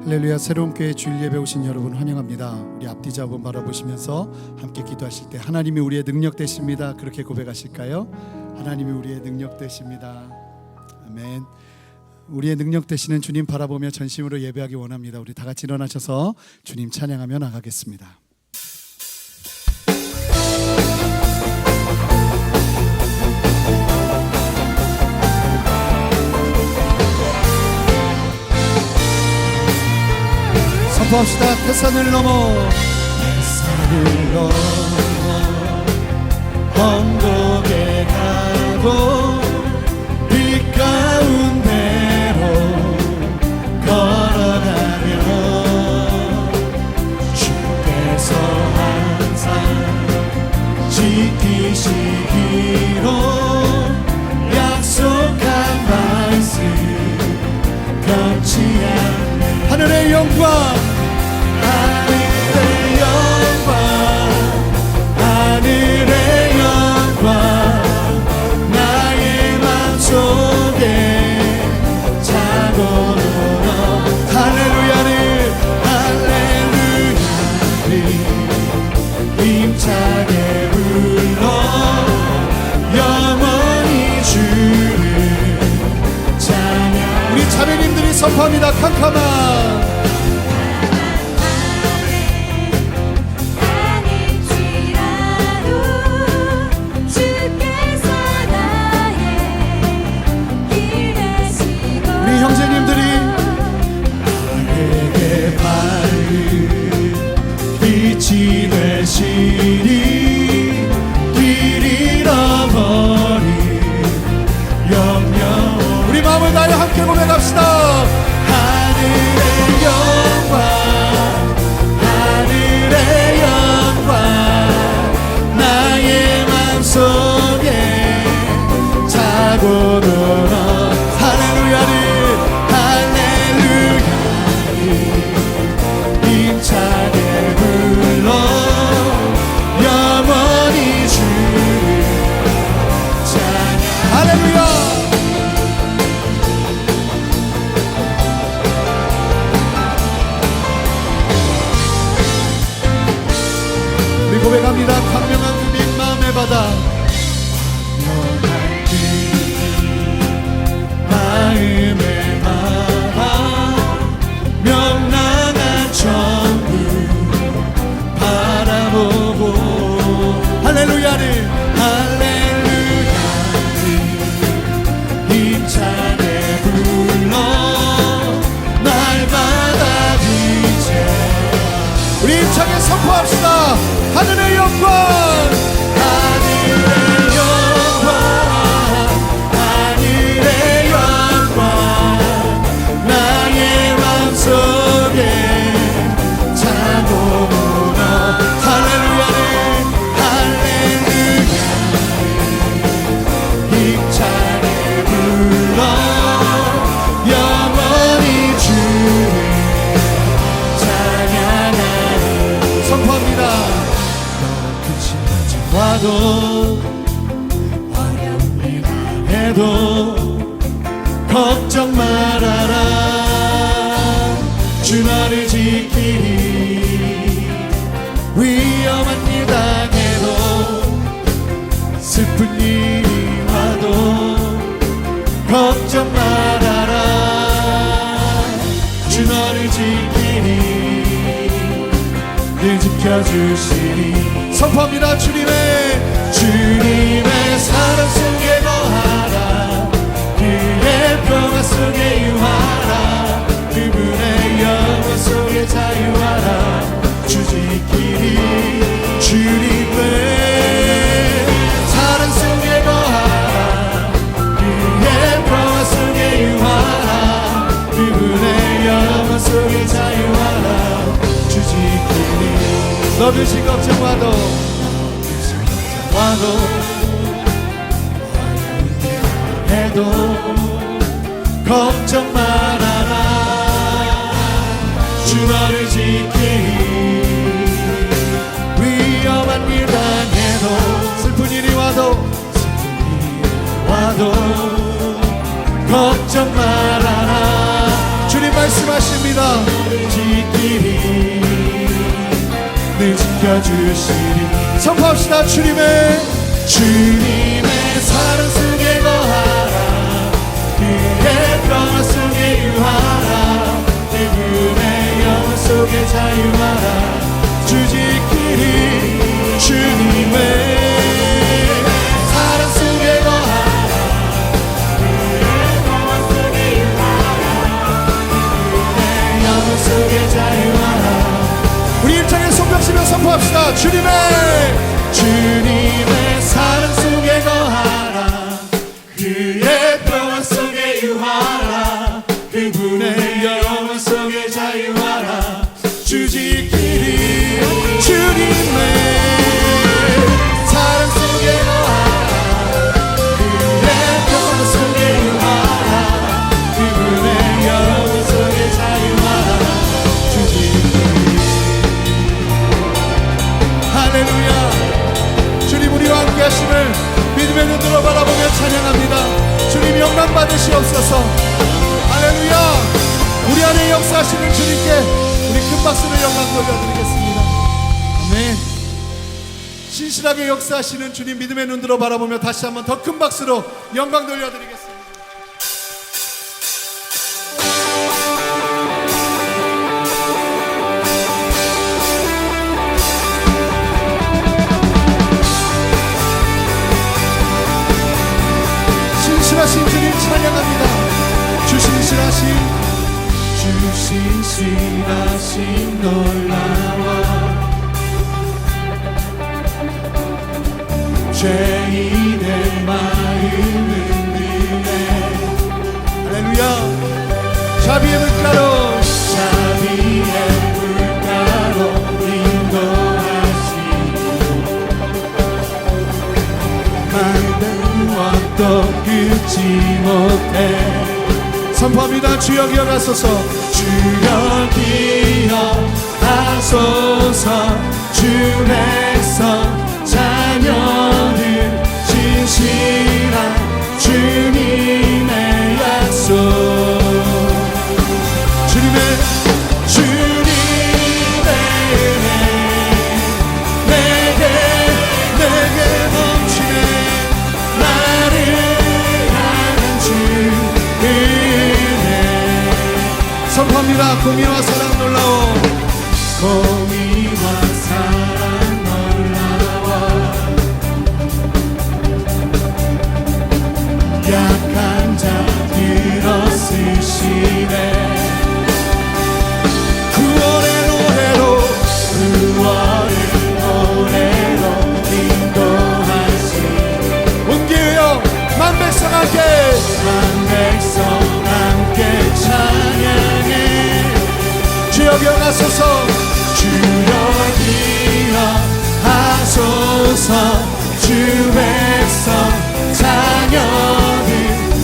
할렐루야. 새로운 교회 주일 예배 오신 여러분 환영합니다. 우리 앞뒤 잡음 바라보시면서 함께 기도하실 때 하나님이 우리의 능력 되십니다. 그렇게 고백하실까요? 하나님이 우리의 능력 되십니다. 아멘. 우리의 능력 되시는 주님 바라보며 전심으로 예배하기 원합니다. 우리 다 같이 일어나셔서 주님 찬양하며 나가겠습니다. 선포합시다. 태산을 넘어 언덕에 가고 빛 가운데로 걸어가며 주께서 항상 지키시기로 약속한 말씀 변치 않네. 하늘의 영광, 하늘의 영광, 하늘의 영광 나의 맘속에 차고들어 할렐루야를 할렐루야를 힘차게 불러 영원히 주를 찬양. 우리 자매님들이 선포합니다. 캄캄한 형제님들이 나에게 밝은 빛이 되시니 길 잃어버린 영영. 우리 마음을 다해 함께 고백합시다. 하늘의 영광, 하늘의 영광 나의 맘속에 차고들어 할렐루야를 힘차게 불러 영원히 주를 찬양. 할렐루야. 우리 고백합니다. 광명한 빈 마음의 바다, 광명한 빈 마음의 바다 명랑한 천국 바라보고 할렐루야를 할렐루야를 힘차게 불러 날마다 빛에. 우리 힘차게 선포합시다. 하늘의 영광, 하늘의 영광, 하늘의 영광 나의 맘속에 차고들어 할렐루야를 할렐루야를 힘차게 불러 영원히 주를 찬양하리. 선포합니다. 끝이 와도 어렵니다 해도 걱정 말아라. 주 나를 지키리. 위험한 일 당해도 슬픈 일이 와도 걱정 말아라. 주 너를 지키리. 늘 지켜주시리. 선포합니다. 주님의 사랑 속에 거하라. 그의 평화 속에 유하라. 그분의 영원 속에 자유하라. 주 지키리. 주님의 사랑 속에 거하라. 그의 평화 속에 유하라. 그분의 영원 속에 자유하라. 주 지키리. 너듯이 걱정 와도 해도 걱정 말아라. 주 너를 지키리. 위험한 일 당해도 슬픈 일이 와도 걱정 말아라. 주님 말씀하십니다. 지켜주시리. 선포합시다. 주님의 사랑 속에 거하라. 그의 평화 속에 유하라. 그분의 영원 속에 자유하라. 주 지키리. 주님의 사랑 속에 거하라. 그의 평화 속에 유하라. 그분의 영원 속에 자유하라. 우리 일장에 손뼉치며 선포합시다. 주님의 사랑 속에 거하라. 그의 평화 속에 유하라. 그분의 영원 속에 자유하라. 주 지키리. 주님의 사랑 속에 거하라. 그의 평화 속에 유하라. 그분의 영원 속에 자유하라. 주 지키리. 할렐루야. 주님 우리와 함께 하심을 믿음의 눈으로 바라보며 찬양합니다. 주님 영광 받으시옵소서. 할렐루야. 우리 안에 역사하시는 주님께 우리 큰 박수로 영광 돌려드리겠습니다. 아멘. 신실하게 역사하시는 주님 믿음의 눈으로 바라보며 다시 한번 더 큰 박수로 영광 돌려드리겠습니다. 신실하신 주님 찬양합니다. 주 신실하신 놀라워 죄인의 마음은 그네. 할렐루야. 자비의 물가로 인도하시고 만든 것도 끊지 못해. 선포합니다. 주여 기억하소서. 주여 기억하소서. 주 백성 자녀들 진실한 주님의 약속. 주님의 은혜 내게 넘치네. 나를 향한 주 은혜. 선포합니다. 공의와 사랑 놀라워. 공의와 사랑 놀라워 약한 자 들어쓰시네. 구원의 노래로 인도하시네. 온 기회여 만 백성 함께 찬양해. 주여 기억하소서. 주여 기억하소서. 주 백성 자녀들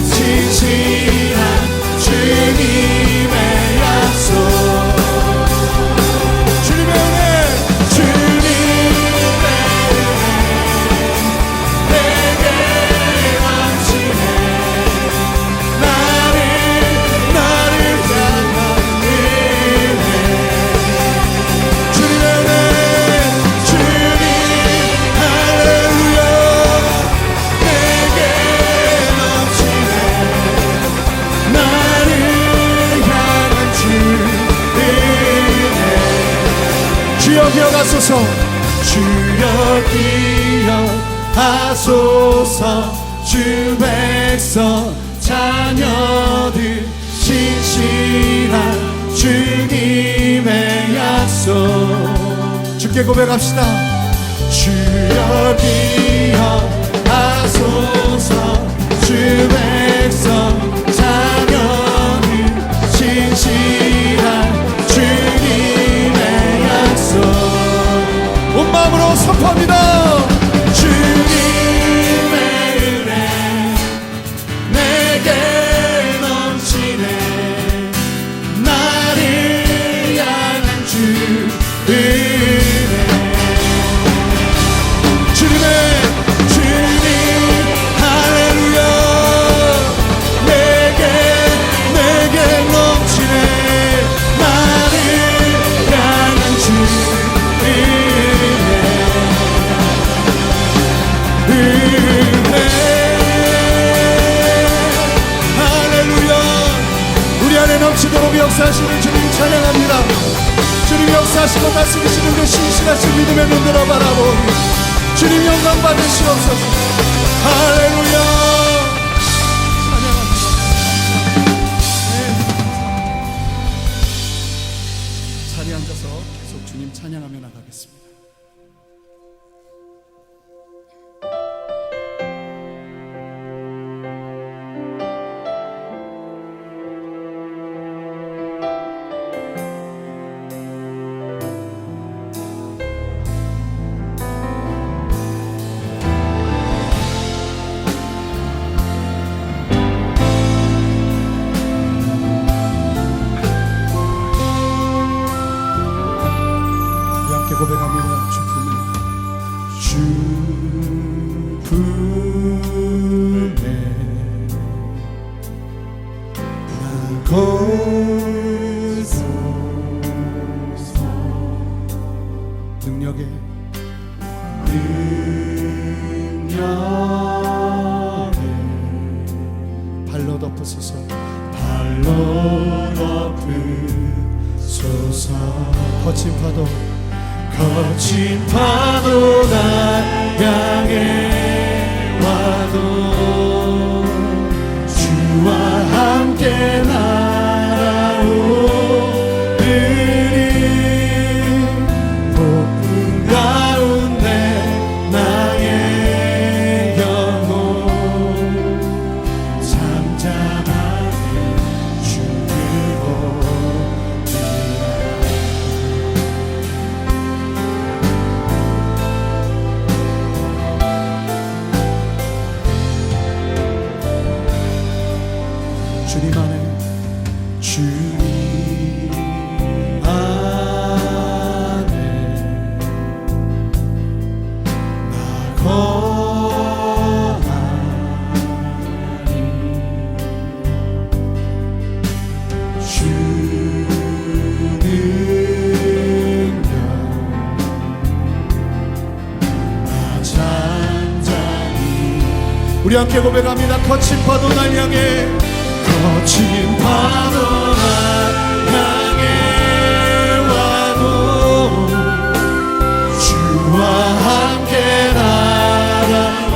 진실한 주님의 약속. 주님의 은혜 내게 넘치네. 나를 향한 은혜. 주님의 은혜 할렐루야. 내게 넘치네. 나를 향한 주 은혜. 주여 기억하소서. 주여 기억하소서. 주 백성 자녀들 진실한 주님의 약속. 주께 고백합시다. 주여 기억하소서. 주 백성 자녀들 진실한 주님의 약속. 온 마음으로 선포합니다. 주님의 은혜 내게 넘치네. 나를 향한 주 은혜. 주님 할렐루야. 내게 넘치네. 나를 향한 주 은혜. 역사하시는 주님 찬양합니다. 주님 역사하시고 다스리시는 그 신실하신 믿음의 눈들어 바라보니 주님 영광 받으시옵소서. 할렐루야. 자리에 앉아서 계속 주님 찬양하며 나가겠습니다. 고백합니다. 주품에 나고소서 능력에 발로 덮으소서. 발로 덮으소서. 거친 파도 거친 파도 날 향해 와도 주와 함께 날아오르리. 폭풍 가운데 나의 영혼 잠잠하게 주를 보리라. 주님 안에 나 거하니 주 능력 나 잠잠히. 우리 함께 고백합니다. 거친 파도 날 향해 거친 파도 날 향해 와도 주와 함께 날아오르리.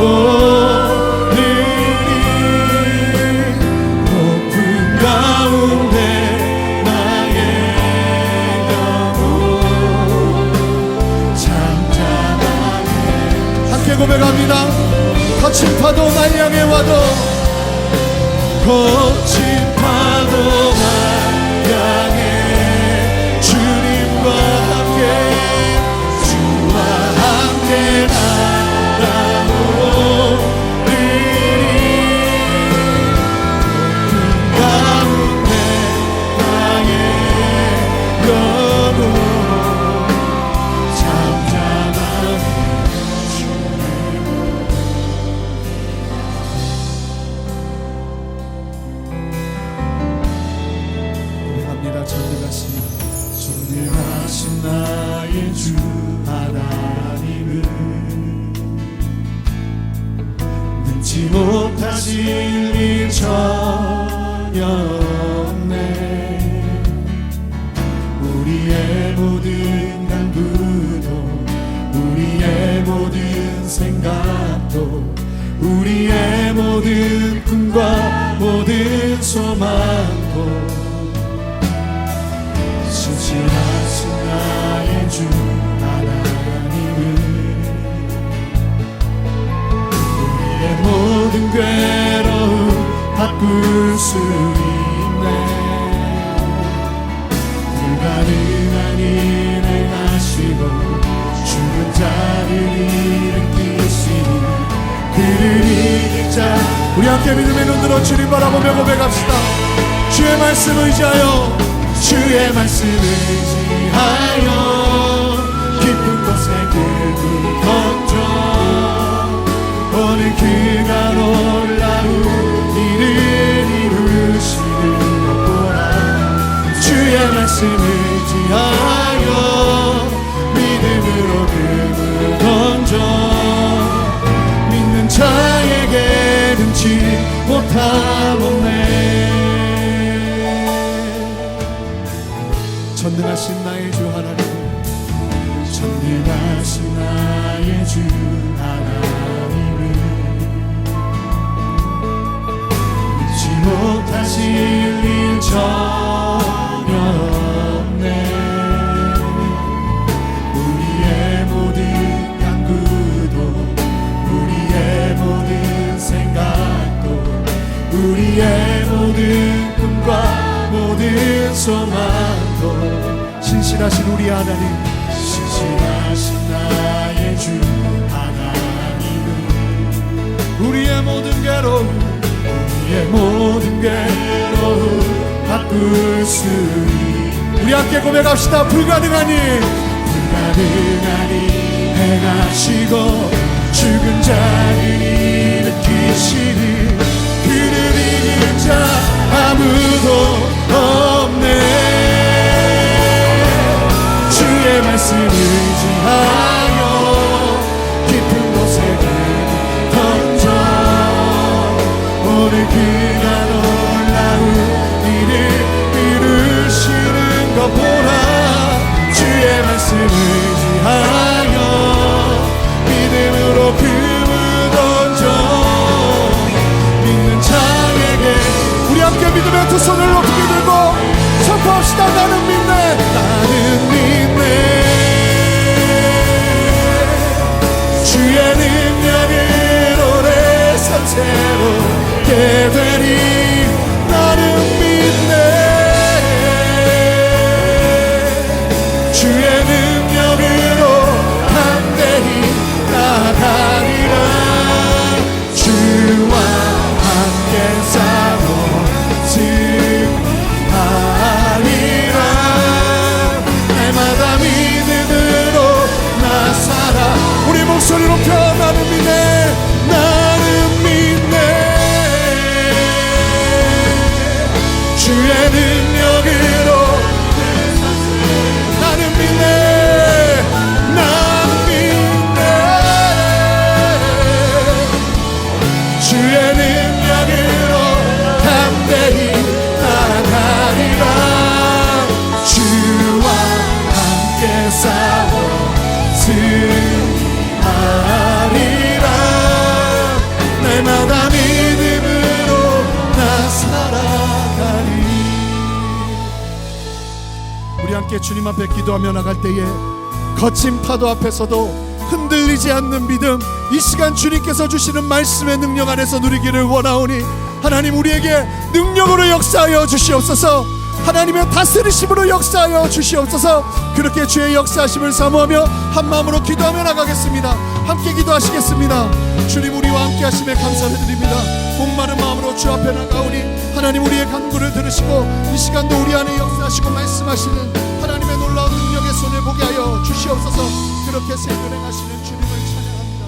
폭풍 가운데 나의 영혼 잠잠하게. 함께 고백합니다. 거친 파도 날 향해 와도 거친 파도 날 향해 주님과 함께 주와 함께 날아오르리. 폭풍 가운데 나의 영혼 잠잠하게 전능하신 나의 주 하나님은 능치 못하실 일 전혀 없네. 우리의 모든 간구도 우리의 모든 생각도 우리의 모든 꿈과 모든 소망도 신실하신 나의 주 하나님은 우리의 모든 괴로움 바꿀 수 있네. 불가능한 일을 하시고 죽은 자를 일으키시니 그를 이길 자. 우리 함께 믿음의 눈들어 주님 바라보며 고백합시다. 주의 말씀 의지하여 주의 말씀 의지하여 깊은 곳에 그를 던져 오늘 그가 놀라운 일을 이루시는 것 보라. 주의 말씀 의지하여 믿음으로 그를 던져 믿는 자에게 능치 못함 없네. 전능하신 나의 주 하나님, 전능하신 나의 주 하나님은 잊지 못하실 일 전혀 없네. 우리의 모든 간구도 우리의 모든 생각도 우리의 모든 꿈과 모든 소망도 신실하신 우리 하나님, 신실하신 나의 주 하나님은 우리의 모든 괴로움, 우리의 모든 괴로움 바꿀 수 있는 우리 함께 고백합시다. 불가능하니 불가능하니 행하시고 죽은 자를 일으키시니 그를 이긴 자 아무도 없네. 주의 말씀을 의지하여 깊은 곳에 등을 던져 오늘 그가 놀라운 일을 이루시는 것 보라. 주의 말씀을 의지하여 믿음으로 금을 던져 믿는 자에게 우리 함께 믿음의 두 손을 높이 들고 선포합시다. 나는 믿네, 나는 믿네. 주의 능력으로 내 삶 새롭게 되리. 나는 믿네. 주의 능력으로 담대히 나가리라. 주와 함께 싸워 승리하리라. 날마다 믿음으로 나 살아. 우리 목소리 높여 나는 믿네, 나는 믿네. 주의 능력으로 나는 믿네. 나는 믿네. 주의 능력으로 담대히 나가리라. 주와 함께 싸워 승리하리라. 날마다 믿음으로 나 살아가리. 우리 함께 주님 앞에 기도하며 나갈 때에 거친 파도 앞에서도 흔들리지 않는 믿음, 이 시간 주님께서 주시는 말씀의 능력 안에서 누리기를 원하오니 하나님 우리에게 능력으로 역사하여 주시옵소서. 하나님의 다스리심으로 역사하여 주시옵소서. 그렇게 주의 역사하심을 사모하며 한 마음으로 기도하며 나가겠습니다. 함께 기도하시겠습니다. 주님 우리와 함께 하심에 감사를 드립니다. 목마른 마음으로 주 앞에 나가오니 하나님 우리의 간구를 들으시고 이 시간도 우리 안에 역사하시고 말씀하시는 하나님의 놀라운 능력의 손을 보게 하여 주시옵소서. 그렇게 생존행하시는 주님을 찬양합니다.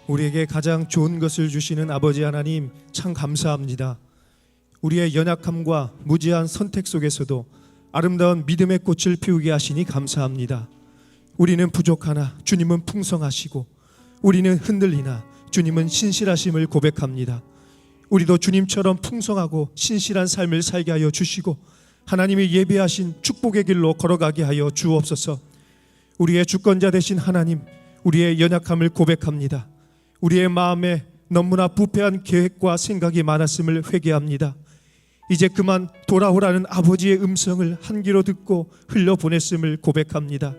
우리에게 가장 좋은 것을 주시는 아버지 하나님 참 감사합니다. 우리의 연약함과 무지한 선택 속에서도 아름다운 믿음의 꽃을 피우게 하시니 감사합니다. 우리는 부족하나 주님은 풍성하시고 우리는 흔들리나 주님은 신실하심을 고백합니다. 우리도 주님처럼 풍성하고 신실한 삶을 살게 하여 주시고 하나님이 예비하신 축복의 길로 걸어가게 하여 주옵소서. 우리의 주권자 되신 하나님, 우리의 연약함을 고백합니다. 우리의 마음에 너무나 부패한 계획과 생각이 많았음을 회개합니다. 이제 그만 돌아오라는 아버지의 음성을 한 귀로 듣고 흘려보냈음을 고백합니다.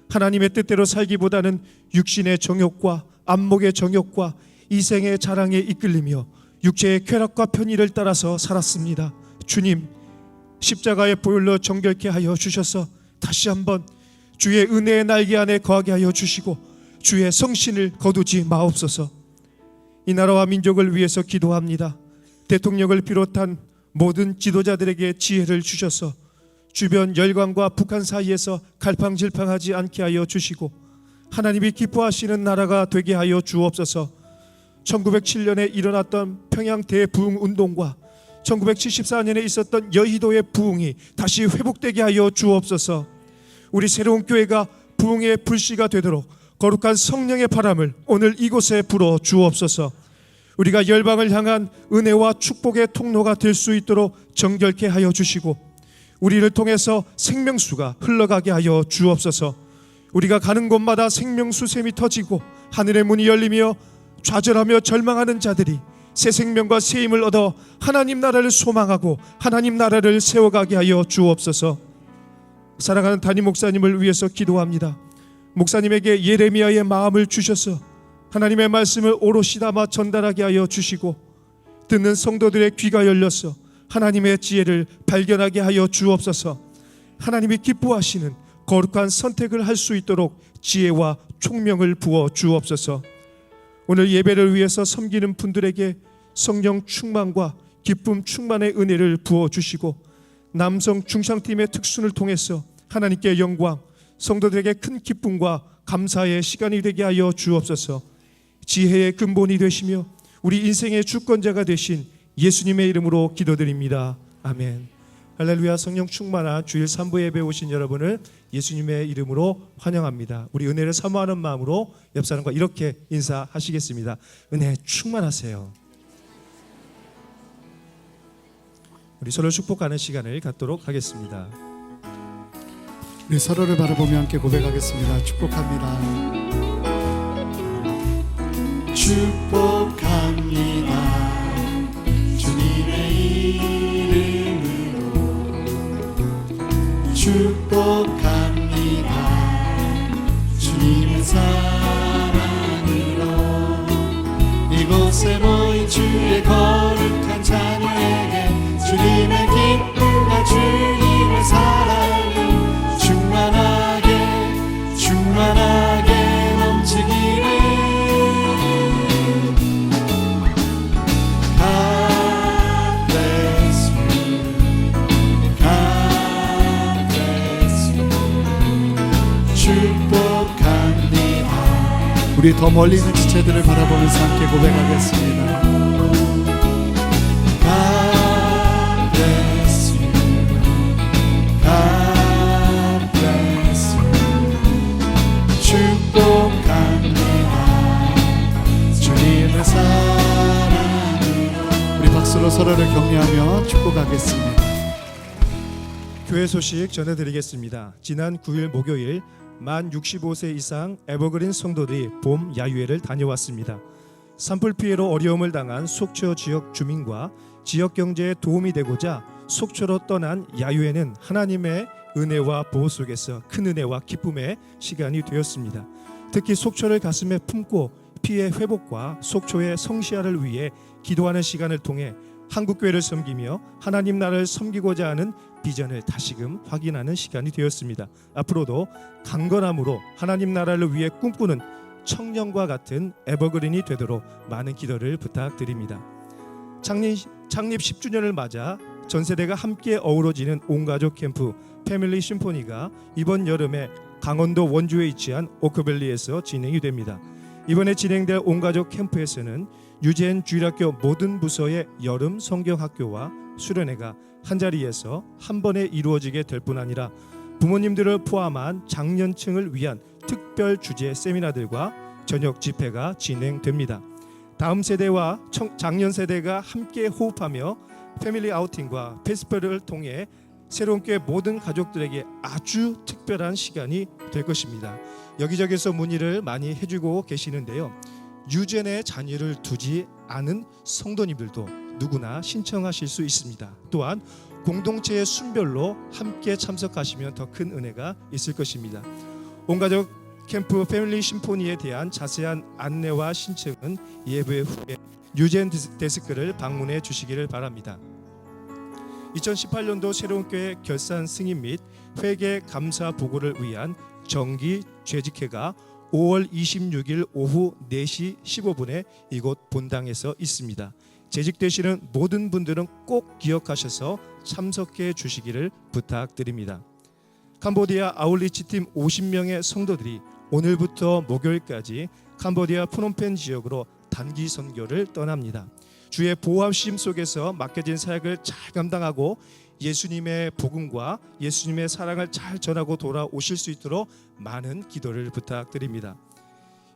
하나님의 뜻대로 살기보다는 육신의 정욕과 안목의 정욕과 이생의 자랑에 이끌리며 육체의 쾌락과 편의를 따라서 살았습니다. 주님, 십자가의 보혈로 정결케 하여 주셔서 다시 한번 주의 은혜의 날개 안에 거하게 하여 주시고 주의 성신을 거두지 마옵소서. 이 나라와 민족을 위해서 기도합니다. 대통령을 비롯한 모든 지도자들에게 지혜를 주셔서 주변 열강과 북한 사이에서 갈팡질팡하지 않게 하여 주시고 하나님이 기뻐하시는 나라가 되게 하여 주옵소서. 1907년에 일어났던 평양 대부흥운동과 1974년에 있었던 여의도의 부흥이 다시 회복되게 하여 주옵소서. 우리 새로운 교회가 부흥의 불씨가 되도록 거룩한 성령의 바람을 오늘 이곳에 불어 주옵소서. 우리가 열방을 향한 은혜와 축복의 통로가 될 수 있도록 정결케 하여 주시고 우리를 통해서 생명수가 흘러가게 하여 주옵소서. 우리가 가는 곳마다 생명수 샘이 터지고 하늘의 문이 열리며 좌절하며 절망하는 자들이 새 생명과 새 힘을 얻어 하나님 나라를 소망하고 하나님 나라를 세워가게 하여 주옵소서. 사랑하는 담임 목사님을 위해서 기도합니다. 목사님에게 예레미야의 마음을 주셔서 하나님의 말씀을 오롯이 담아 전달하게 하여 주시고 듣는 성도들의 귀가 열려서 하나님의 지혜를 발견하게 하여 주옵소서. 하나님이 기뻐하시는 거룩한 선택을 할 수 있도록 지혜와 총명을 부어 주옵소서. 오늘 예배를 위해서 섬기는 분들에게 성령 충만과 기쁨 충만의 은혜를 부어 주시고 남성 중상팀의 특순을 통해서 하나님께 영광, 성도들에게 큰 기쁨과 감사의 시간이 되게 하여 주옵소서. 지혜의 근본이 되시며 우리 인생의 주권자가 되신 예수님의 이름으로 기도드립니다. 아멘. 할렐루야. 성령 충만한 주일 3부 예배 오신 여러분을 예수님의 이름으로 환영합니다. 우리 은혜를 사모하는 마음으로 옆 사람과 이렇게 인사하시겠습니다. 은혜 충만하세요. 우리 서로 축복하는 시간을 갖도록 하겠습니다. 우리 서로를 바라보며 함께 고백하겠습니다. 축복합니다. 축복합니다. 주님의 이름으로 축복합니다. 주님의 사랑으로 이곳에 모인 주의 거룩한 자녀에게 주님의 기쁨과 주님의 사랑이 충만하게 충만하게 넘치기를. 우리 더 멀리 있는 지체들을 바라보면서 함께 고백하겠습니다. God bless you. God bless you. 축복합니다. 주님의 사랑으로. 우리 박수로 서로를 격려하며 축복하겠습니다. 교회 소식 전해드리겠습니다. 지난 9일 목요일 만 65세 이상 에버그린 성도들이 봄 야유회를 다녀왔습니다. 산불 피해로 어려움을 당한 속초 지역 주민과 지역 경제에 도움이 되고자 속초로 떠난 야유회는 하나님의 은혜와 보호 속에서 큰 은혜와 기쁨의 시간이 되었습니다. 특히 속초를 가슴에 품고 피해 회복과 속초의 성시화를 위해 기도하는 시간을 통해 한국교회를 섬기며 하나님 나라를 섬기고자 하는 비전을 다시금 확인하는 시간이 되었습니다. 앞으로도 강건함으로 하나님 나라를 위해 꿈꾸는 청년과 같은 에버그린이 되도록 많은 기도를 부탁드립니다. 창립 10주년을 맞아 전 세대가 함께 어우러지는 온가족 캠프 패밀리 심포니가 이번 여름에 강원도 원주에 위치한 오크밸리에서 진행이 됩니다. 이번에 진행될 온가족 캠프에서는 유재현 주일학교 모든 부서의 여름 성경학교와 수련회가 한자리에서 한 번에 이루어지게 될 뿐 아니라 부모님들을 포함한 장년층을 위한 특별 주제 세미나들과 저녁 집회가 진행됩니다. 다음 세대와 장년 세대가 함께 호흡하며 패밀리 아우팅과 페스티벌을 통해 새로운 교회 모든 가족들에게 아주 특별한 시간이 될 것입니다. 여기저기서 문의를 많이 해주고 계시는데요. 유전의 자녀를 두지 않은 성도님들도 누구나 신청하실 수 있습니다. 또한 공동체의 순별로 함께 참석하시면 더 큰 은혜가 있을 것입니다. 온가족 캠프 패밀리 심포니에 대한 자세한 안내와 신청은 예배 후에 유젠 데스크를 방문해 주시기를 바랍니다. 2018년도 새로운 교회 결산 승인 및 회계 감사 보고를 위한 정기 재직회가 5월 26일 오후 4시 15분에 이곳 본당에서 있습니다. 재직되시는 모든 분들은 꼭 기억하셔서 참석해 주시기를 부탁드립니다. 캄보디아 아울리치팀 50명의 성도들이 오늘부터 목요일까지 캄보디아 프놈펜 지역으로 단기 선교를 떠납니다. 주의 보호하심 속에서 맡겨진 사역을 잘 감당하고 예수님의 복음과 예수님의 사랑을 잘 전하고 돌아오실 수 있도록 많은 기도를 부탁드립니다.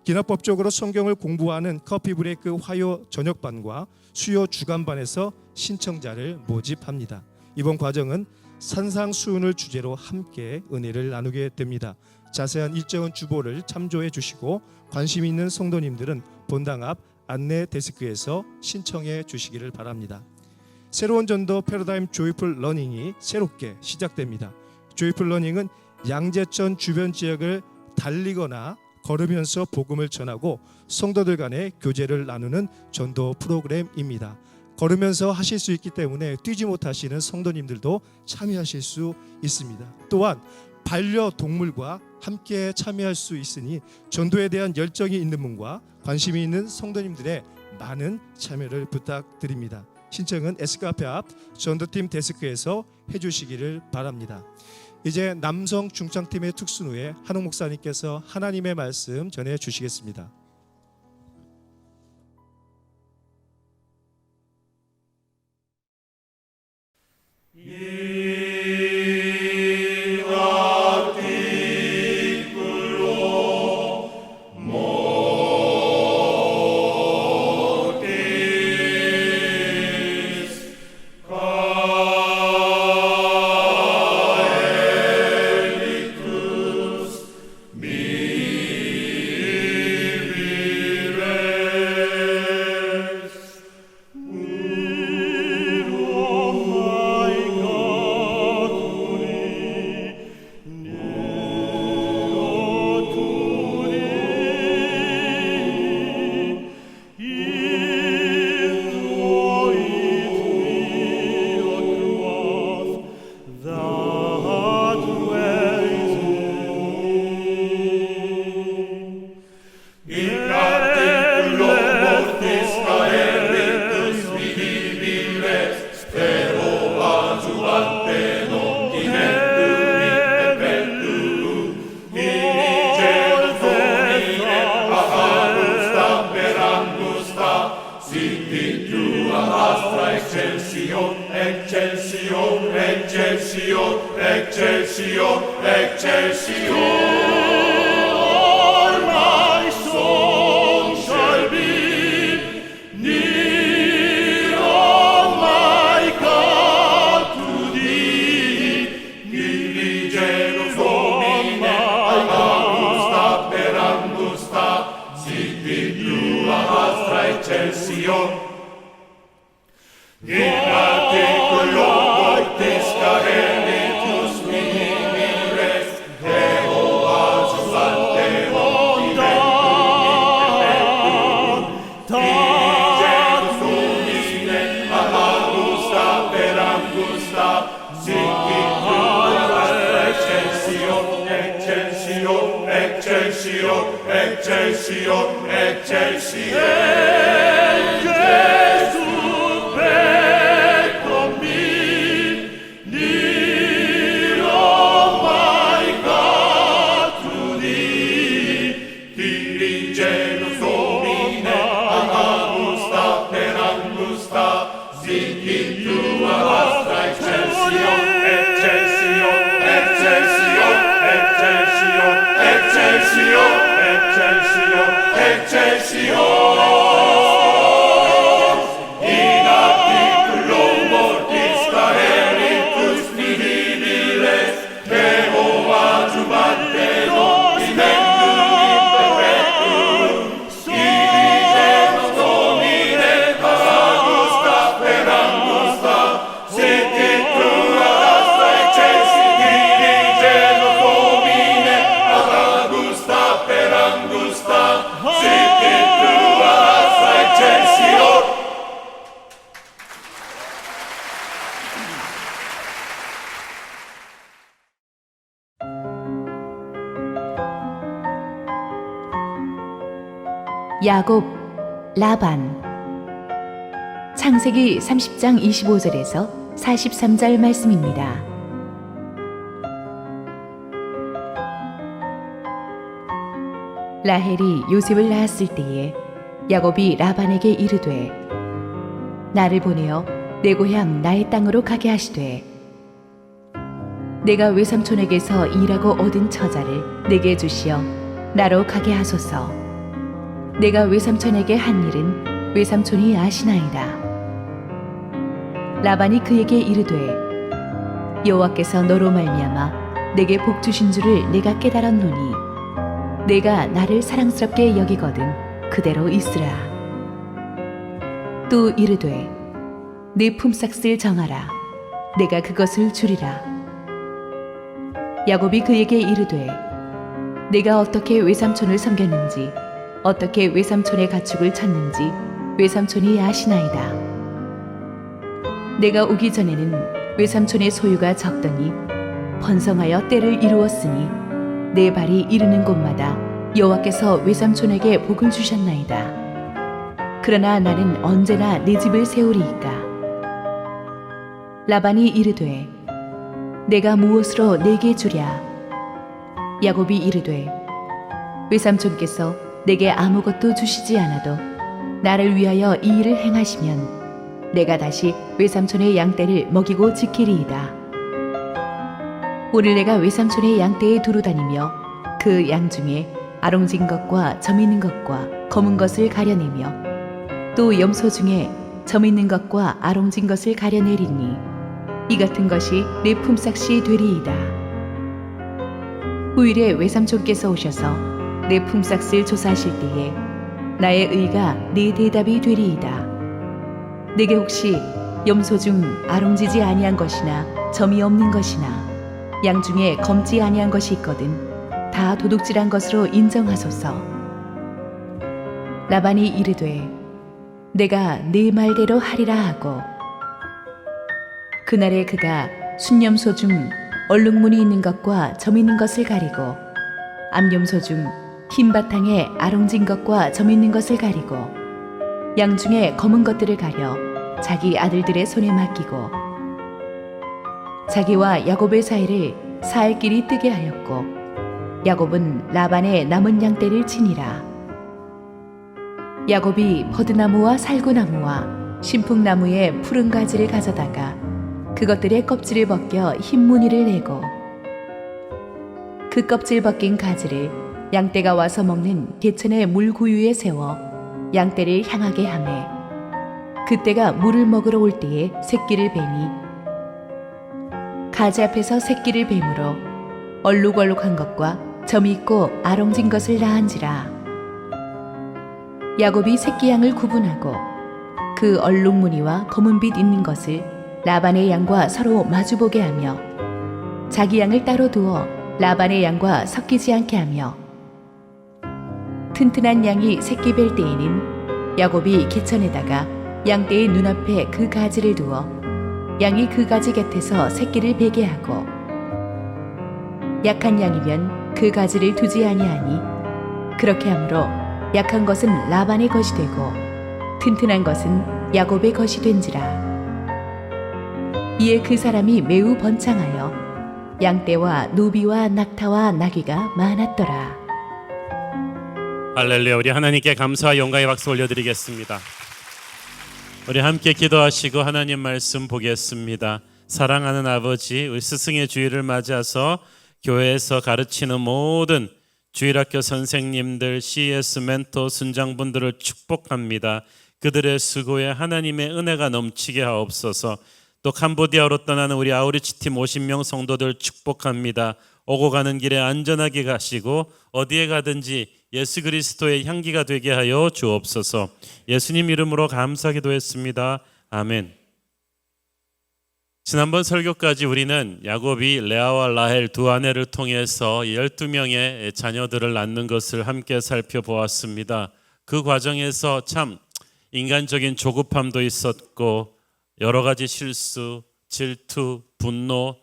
기납법적으로 성경을 공부하는 커피 브레이크 화요 저녁반과 수요 주간반에서 신청자를 모집합니다. 이번 과정은 산상수훈을 주제로 함께 은혜를 나누게 됩니다. 자세한 일정은 주보를 참조해 주시고 관심 있는 성도님들은 본당 앞 안내 데스크에서 신청해 주시기를 바랍니다. 새로운 전도 패러다임 조이풀 러닝이 새롭게 시작됩니다. 조이풀 러닝은 양재천 주변 지역을 달리거나 걸으면서 복음을 전하고 성도들 간의 교제를 나누는 전도 프로그램입니다. 걸으면서 하실 수 있기 때문에 뛰지 못하시는 성도님들도 참여하실 수 있습니다. 또한 반려동물과 함께 참여할 수 있으니 전도에 대한 열정이 있는 분과 관심이 있는 성도님들의 많은 참여를 부탁드립니다. 신청은 S카페 앞 전도팀 데스크에서 해주시기를 바랍니다. 이제 남성 중창팀의 특순후에 한옥 목사님께서 하나님의 말씀 전해 주시겠습니다. 야곱, 라반. 창세기 30장 25절에서 43절 말씀입니다. 라헬이 요셉을 낳았을 때에 야곱이 라반에게 이르되 나를 보내어 내 고향 나의 땅으로 가게 하시되 내가 외삼촌에게서 일하고 얻은 처자를 내게 주시어 나로 가게 하소서. 내가 외삼촌에게 한 일은 외삼촌이 아시나이다. 라반이 그에게 이르되 여호와께서 너로 말미암아 내게 복 주신 줄을 내가 깨달았노니 내가 나를 사랑스럽게 여기거든 그대로 있으라. 또 이르되 내 품삯을 정하라. 내가 그것을 주리라. 야곱이 그에게 이르되 내가 어떻게 외삼촌을 섬겼는지 어떻게 외삼촌의 가축을 쳤는지 외삼촌이 아시나이다. 내가 오기 전에는 외삼촌의 소유가 적더니 번성하여 때를 이루었으니 내 발이 이르는 곳마다 여호와께서 외삼촌에게 복을 주셨나이다. 그러나 나는 언제나 내 집을 세우리이까. 라반이 이르되 내가 무엇으로 내게 주랴? 야곱이 이르되 외삼촌께서 내게 아무것도 주시지 않아도 나를 위하여 이 일을 행하시면 내가 다시 외삼촌의 양떼를 먹이고 지키리이다. 오늘 내가 외삼촌의 양떼에 두루 다니며 그 양 중에 아롱진 것과 점 있는 것과 검은 것을 가려내며 또 염소 중에 점 있는 것과 아롱진 것을 가려내리니 이 같은 것이 내 품삯이 되리이다. 후일에 외삼촌께서 오셔서 내 품삯을 조사하실 때에 나의 의가 네 대답이 되리이다. 내게 혹시 염소 중 아롱지지 아니한 것이나 점이 없는 것이나 양 중에 검지 아니한 것이 있거든 다 도둑질한 것으로 인정하소서. 라반이 이르되 내가 네 말대로 하리라 하고 그날에 그가 순염소 중 얼룩무늬 있는 것과 점 있는 것을 가리고 암염소 중 흰 바탕에 아롱진 것과 점 있는 것을 가리고 양 중에 검은 것들을 가려 자기 아들들의 손에 맡기고 자기와 야곱의 사이를 사흘 길이 뜨게 하였고 야곱은 라반의 남은 양떼를 치니라. 야곱이 버드나무와 살구나무와 신풍나무의 푸른 가지를 가져다가 그것들의 껍질을 벗겨 흰 무늬를 내고 그 껍질 벗긴 가지를 양떼가 와서 먹는 개천의 물구유에 세워 양떼를 향하게 하매 그때가 물을 먹으러 올 때에 새끼를 베니 가지 앞에서 새끼를 뱀으로 얼룩얼룩한 것과 점이 있고 아롱진 것을 낳은지라. 야곱이 새끼 양을 구분하고 그 얼룩무늬와 검은빛 있는 것을 라반의 양과 서로 마주보게 하며 자기 양을 따로 두어 라반의 양과 섞이지 않게 하며 튼튼한 양이 새끼 뵐 때에는 야곱이 개천에다가 양떼의 눈앞에 그 가지를 두어 양이 그 가지 곁에서 새끼를 베게 하고 약한 양이면 그 가지를 두지 아니하니 그렇게 하므로 약한 것은 라반의 것이 되고 튼튼한 것은 야곱의 것이 된지라. 이에 그 사람이 매우 번창하여 양떼와 노비와 낙타와 나귀가 많았더라. 할렐루야. 우리 하나님께 감사와 영광의 박수 올려드리겠습니다. 우리 함께 기도하시고 하나님 말씀 보겠습니다. 사랑하는 아버지, 우리 스승의 주일을 맞아서 교회에서 가르치는 모든 주일학교 선생님들, CS 멘토 순장분들을 축복합니다. 그들의 수고에 하나님의 은혜가 넘치게 하옵소서. 또 캄보디아로 떠나는 우리 아우리치 팀 50명 성도들 축복합니다. 오고 가는 길에 안전하게 가시고 어디에 가든지 예수 그리스도의 향기가 되게 하여 주옵소서. 예수님 이름으로 감사 기도했습니다. 아멘. 지난번 설교까지 우리는 야곱이 레아와 라헬 두 아내를 통해서 12명의 자녀들을 낳는 것을 함께 살펴보았습니다. 그 과정에서 참 인간적인 조급함도 있었고 여러 가지 실수, 질투, 분노,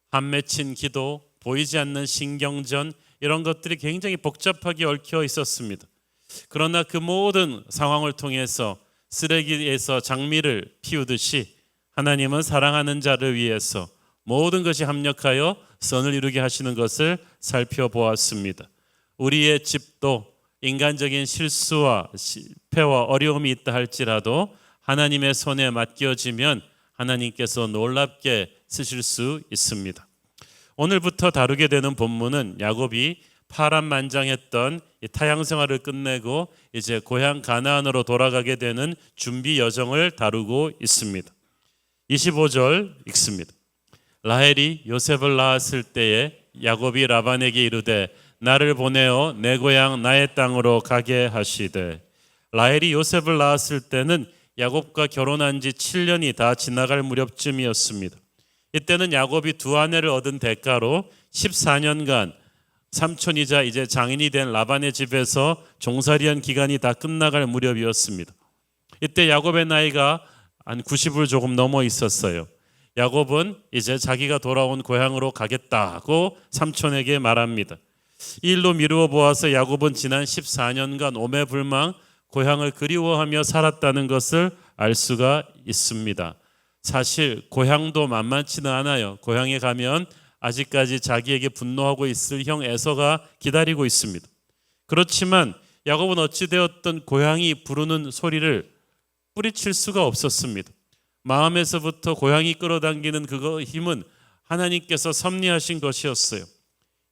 한 맺힌 기도, 보이지 않는 신경전 이런 것들이 굉장히 복잡하게 얽혀 있었습니다. 그러나 그 모든 상황을 통해서 쓰레기에서 장미를 피우듯이 하나님은 사랑하는 자를 위해서 모든 것이 합력하여 선을 이루게 하시는 것을 살펴보았습니다. 우리의 집도 인간적인 실수와 실패와 어려움이 있다 할지라도 하나님의 손에 맡겨지면 하나님께서 놀랍게 쓰실 수 있습니다. 오늘부터 다루게 되는 본문은 야곱이 파란만장했던 타향 생활을 끝내고 이제 고향 가나안으로 돌아가게 되는 준비 여정을 다루고 있습니다. 25절 읽습니다. 라헬이 요셉을 낳았을 때에 야곱이 라반에게 이르되 나를 보내어 내 고향 나의 땅으로 가게 하시되. 라헬이 요셉을 낳았을 때는 야곱과 결혼한 지 7년이 다 지나갈 무렵쯤이었습니다. 이때는 야곱이 두 아내를 얻은 대가로 14년간 삼촌이자 이제 장인이 된 라반의 집에서 종살이한 기간이 다 끝나갈 무렵이었습니다. 이때 야곱의 나이가 한 90을 조금 넘어 있었어요. 야곱은 이제 자기가 돌아온 고향으로 가겠다고 삼촌에게 말합니다. 이 일로 미루어 보아서 야곱은 지난 14년간 오매불망 고향을 그리워하며 살았다는 것을 알 수가 있습니다. 사실 고향도 만만치는 않아요. 고향에 가면 아직까지 자기에게 분노하고 있을 형 에서가 기다리고 있습니다. 그렇지만 야곱은 어찌되었든 고향이 부르는 소리를 뿌리칠 수가 없었습니다. 마음에서부터 고향이 끌어당기는 그 힘은 하나님께서 섭리하신 것이었어요.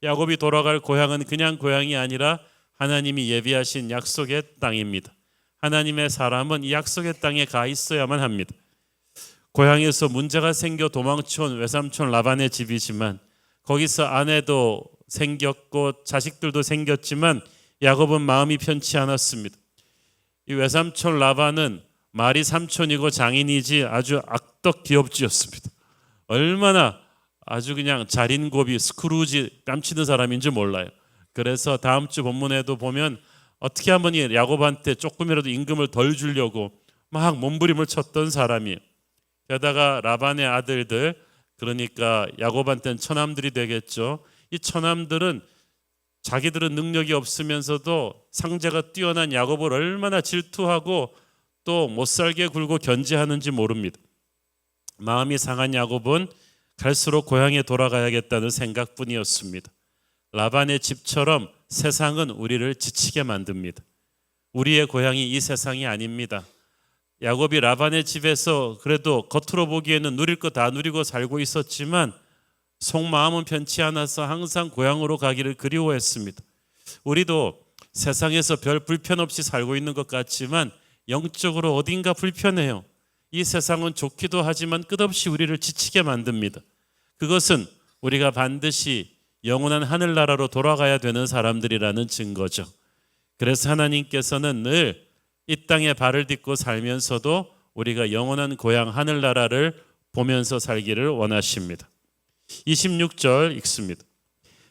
야곱이 돌아갈 고향은 그냥 고향이 아니라 하나님이 예비하신 약속의 땅입니다. 하나님의 사람은 이 약속의 땅에 가 있어야만 합니다. 고향에서 문제가 생겨 도망쳐온 외삼촌 라반의 집이지만 거기서 아내도 생겼고 자식들도 생겼지만 야곱은 마음이 편치 않았습니다. 이 외삼촌 라반은 말이 삼촌이고 장인이지 아주 악덕 기업주였습니다. 얼마나 아주 그냥 자린고비 스크루지 뺨치는 사람인지 몰라요. 그래서 다음 주 본문에도 보면 어떻게 하면 이 야곱한테 조금이라도 임금을 덜 주려고 막 몸부림을 쳤던 사람이에요. 게다가 라반의 아들들, 그러니까 야곱한테는 처남들이 되겠죠. 이 처남들은 자기들은 능력이 없으면서도 상제가 뛰어난 야곱을 얼마나 질투하고 또 못살게 굴고 견제하는지 모릅니다. 마음이 상한 야곱은 갈수록 고향에 돌아가야겠다는 생각뿐이었습니다. 라반의 집처럼 세상은 우리를 지치게 만듭니다. 우리의 고향이 이 세상이 아닙니다. 야곱이 라반의 집에서 그래도 겉으로 보기에는 누릴 거 다 누리고 살고 있었지만 속마음은 편치 않아서 항상 고향으로 가기를 그리워했습니다. 우리도 세상에서 별 불편 없이 살고 있는 것 같지만 영적으로 어딘가 불편해요. 이 세상은 좋기도 하지만 끝없이 우리를 지치게 만듭니다. 그것은 우리가 반드시 영원한 하늘나라로 돌아가야 되는 사람들이라는 증거죠. 그래서 하나님께서는 늘 이 땅에 발을 딛고 살면서도 우리가 영원한 고향 하늘나라를 보면서 살기를 원하십니다. 26절 읽습니다.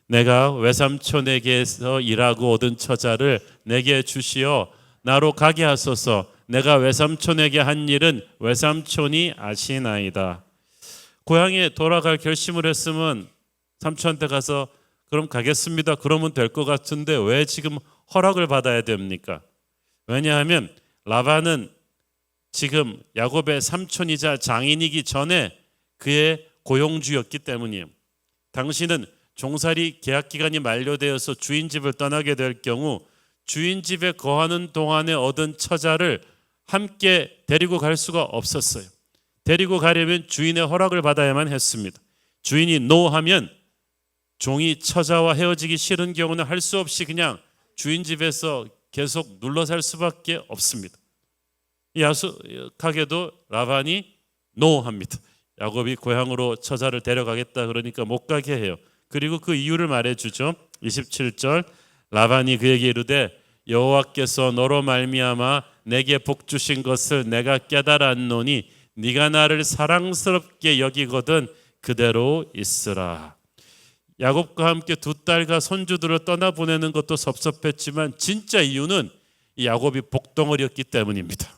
내가 외삼촌에게서 일하고 얻은 처자를 내게 주시어 나로 가게 하소서. 내가 외삼촌에게 한 일은 외삼촌이 아시나이다. 고향에 돌아갈 결심을 했으면 삼촌한테 가서 그럼 가겠습니다. 그러면 될 것 같은데 왜 지금 허락을 받아야 됩니까? 왜냐하면 라반은 지금 야곱의 삼촌이자 장인이기 전에 그의 고용주였기 때문이에요. 당신은 종살이 계약 기간이 만료되어서 주인 집을 떠나게 될 경우 주인 집에 거하는 동안에 얻은 처자를 함께 데리고 갈 수가 없었어요. 데리고 가려면 주인의 허락을 받아야만 했습니다. 주인이 노하면 종이 처자와 헤어지기 싫은 경우는 할 수 없이 그냥 주인 집에서 계속 눌러 살 수밖에 없습니다. 야속하게도 라반이 노합니다. 야곱이 고향으로 처자를 데려가겠다 그러니까 못 가게 해요. 그리고 그 이유를 말해주죠. 27절 라반이 그에게 이르되 여호와께서 너로 말미암아 내게 복 주신 것을 내가 깨달았노니 네가 나를 사랑스럽게 여기거든 그대로 있으라. 야곱과 함께 두 딸과 손주들을 떠나보내는 것도 섭섭했지만 진짜 이유는 야곱이 복덩어리였기 때문입니다.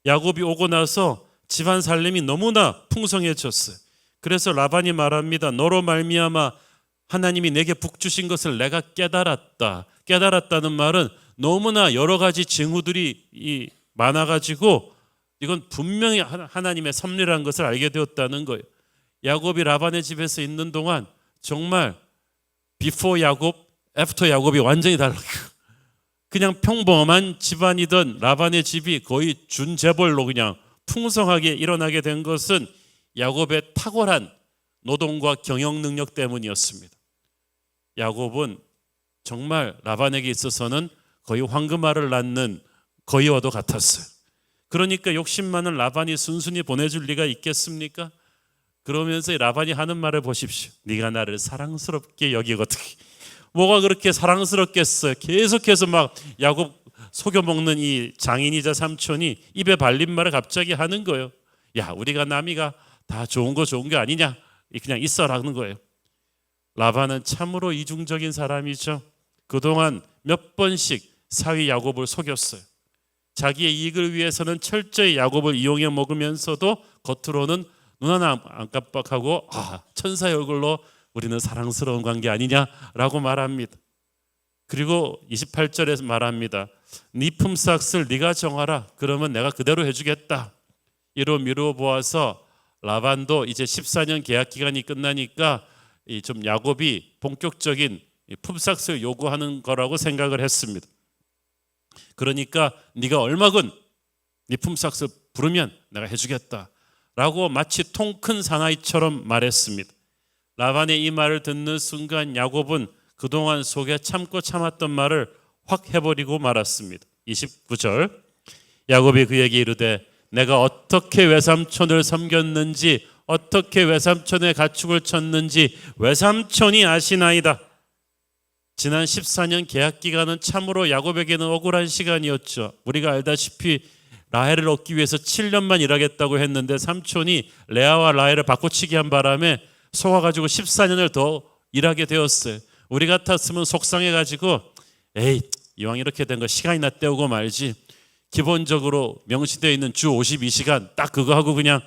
야곱이 오고 나서 집안 살림이 너무나 풍성해졌어요. 그래서 라반이 말합니다. 너로 말미암아 하나님이 내게 복 주신 것을 내가 깨달았다. 깨달았다는 말은 너무나 여러 가지 징후들이 많아가지고 이건 분명히 하나님의 섭리라는 것을 알게 되었다는 거예요. 야곱이 라반의 집에서 있는 동안 정말 before 야곱, after 야곱이 완전히 달라요. 그냥 평범한 집안이던 라반의 집이 거의 준재벌로 그냥 풍성하게 일어나게 된 것은 야곱의 탁월한 노동과 경영 능력 때문이었습니다. 야곱은 정말 라반에게 있어서는 거의 황금알을 낳는 거위와도 같았어요. 그러니까 욕심 많은 라반이 순순히 보내줄 리가 있겠습니까? 그러면서 라반이 하는 말을 보십시오. 네가 나를 사랑스럽게 여기거든. 뭐가 그렇게 사랑스럽겠어요. 계속해서 막 야곱 속여먹는 이 장인이자 삼촌이 입에 발린 말을 갑자기 하는 거예요. 야, 우리가 남이가 다 좋은 게 아니냐, 그냥 있어라는 거예요. 라반은 참으로 이중적인 사람이죠. 그동안 몇 번씩 사위 야곱을 속였어요. 자기의 이익을 위해서는 철저히 야곱을 이용해 먹으면서도 겉으로는 눈 하나 안 깜빡하고 천사의 얼굴로 우리는 사랑스러운 관계 아니냐라고 말합니다. 그리고 28절에서 말합니다. 네 품삯을 네가 정하라. 그러면 내가 그대로 해주겠다. 이로 미루어 보아서 라반도 이제 14년 계약 기간이 끝나니까 좀 야곱이 본격적인 품삯을 요구하는 거라고 생각을 했습니다. 그러니까 네가 얼마건 네 품삯을 부르면 내가 해주겠다라고 마치 통 큰 사나이처럼 말했습니다. 라반의 이 말을 듣는 순간 야곱은 그동안 속에 참고 참았던 말을 확 해버리고 말았습니다. 29절 야곱이 그에게 이르되 내가 어떻게 외삼촌을 섬겼는지 어떻게 외삼촌의 가축을 쳤는지 외삼촌이 아시나이다. 지난 14년 계약 기간은 참으로 야곱에게는 억울한 시간이었죠. 우리가 알다시피 라헬을 얻기 위해서 7년만 일하겠다고 했는데 삼촌이 레아와 라헬을 바꿔치기 한 바람에 속아가지고 14년을 더 일하게 되었어요. 우리 같았으면 속상해가지고 에이, 이왕 이렇게 된 거 시간이나 때우고 말지. 기본적으로 명시되어 있는 주 52시간 딱 그거 하고 그냥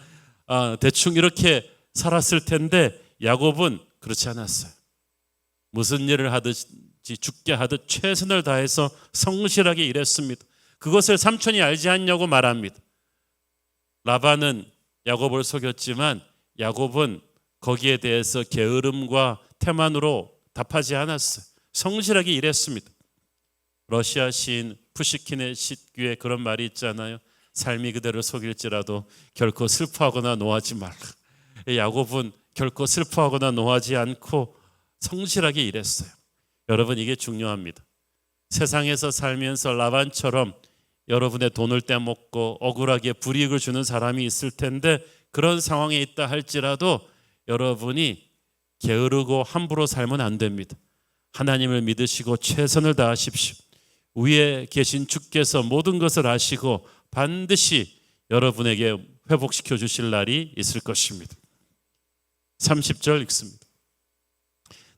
대충 이렇게 살았을 텐데 야곱은 그렇지 않았어요. 무슨 일을 하든지 죽게 하듯 최선을 다해서 성실하게 일했습니다. 그것을 삼촌이 알지 않냐고 말합니다. 라반은 야곱을 속였지만 야곱은 거기에 대해서 게으름과 태만으로 답하지 않았어요. 성실하게 일했습니다. 러시아 시인 푸시킨의 시귀에 그런 말이 있잖아요. 삶이 그대를 속일지라도 결코 슬퍼하거나 노하지 말라. 야곱은 결코 슬퍼하거나 노하지 않고 성실하게 일했어요. 여러분, 이게 중요합니다. 세상에서 살면서 라반처럼 여러분의 돈을 떼먹고 억울하게 불이익을 주는 사람이 있을 텐데 그런 상황에 있다 할지라도 여러분이 게으르고 함부로 살면 안 됩니다. 하나님을 믿으시고 최선을 다하십시오. 위에 계신 주께서 모든 것을 아시고 반드시 여러분에게 회복시켜 주실 날이 있을 것입니다. 30절 읽습니다.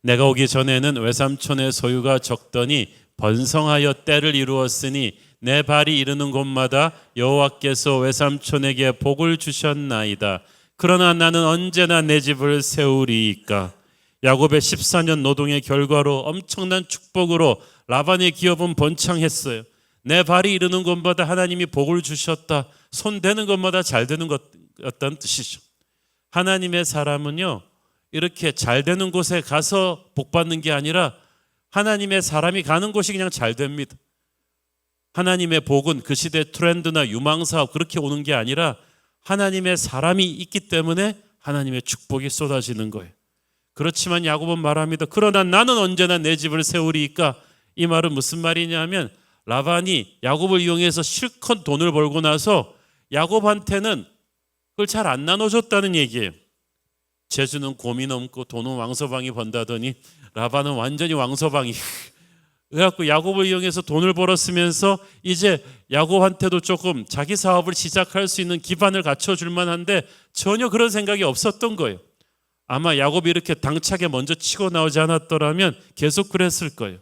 내가 오기 전에는 외삼촌의 소유가 적더니 번성하여 때를 이루었으니 내 발이 이르는 곳마다 여호와께서 외삼촌에게 복을 주셨나이다. 그러나 나는 언제나 내 집을 세우리이까. 야곱의 14년 노동의 결과로 엄청난 축복으로 라반의 기업은 번창했어요. 내 발이 이르는 곳마다 하나님이 복을 주셨다. 손 대는 것마다 잘 되는 것이었다는 뜻이죠. 하나님의 사람은요, 이렇게 잘 되는 곳에 가서 복 받는 게 아니라 하나님의 사람이 가는 곳이 그냥 잘 됩니다. 하나님의 복은 그 시대 트렌드나 유망사업 그렇게 오는 게 아니라 하나님의 사람이 있기 때문에 하나님의 축복이 쏟아지는 거예요. 그렇지만 야곱은 말합니다. 그러나 나는 언제나 내 집을 세우리이까. 이 말은 무슨 말이냐면 라반이 야곱을 이용해서 실컷 돈을 벌고 나서 야곱한테는 그걸 잘 안 나눠줬다는 얘기예요. 재주는 곰이 넘고 돈은 왕서방이 번다더니 라반은 완전히 왕서방이 그래갖고 야곱을 이용해서 돈을 벌었으면서 이제 야곱한테도 조금 자기 사업을 시작할 수 있는 기반을 갖춰줄 만한데 전혀 그런 생각이 없었던 거예요. 아마 야곱이 이렇게 당차게 먼저 치고 나오지 않았더라면 계속 그랬을 거예요.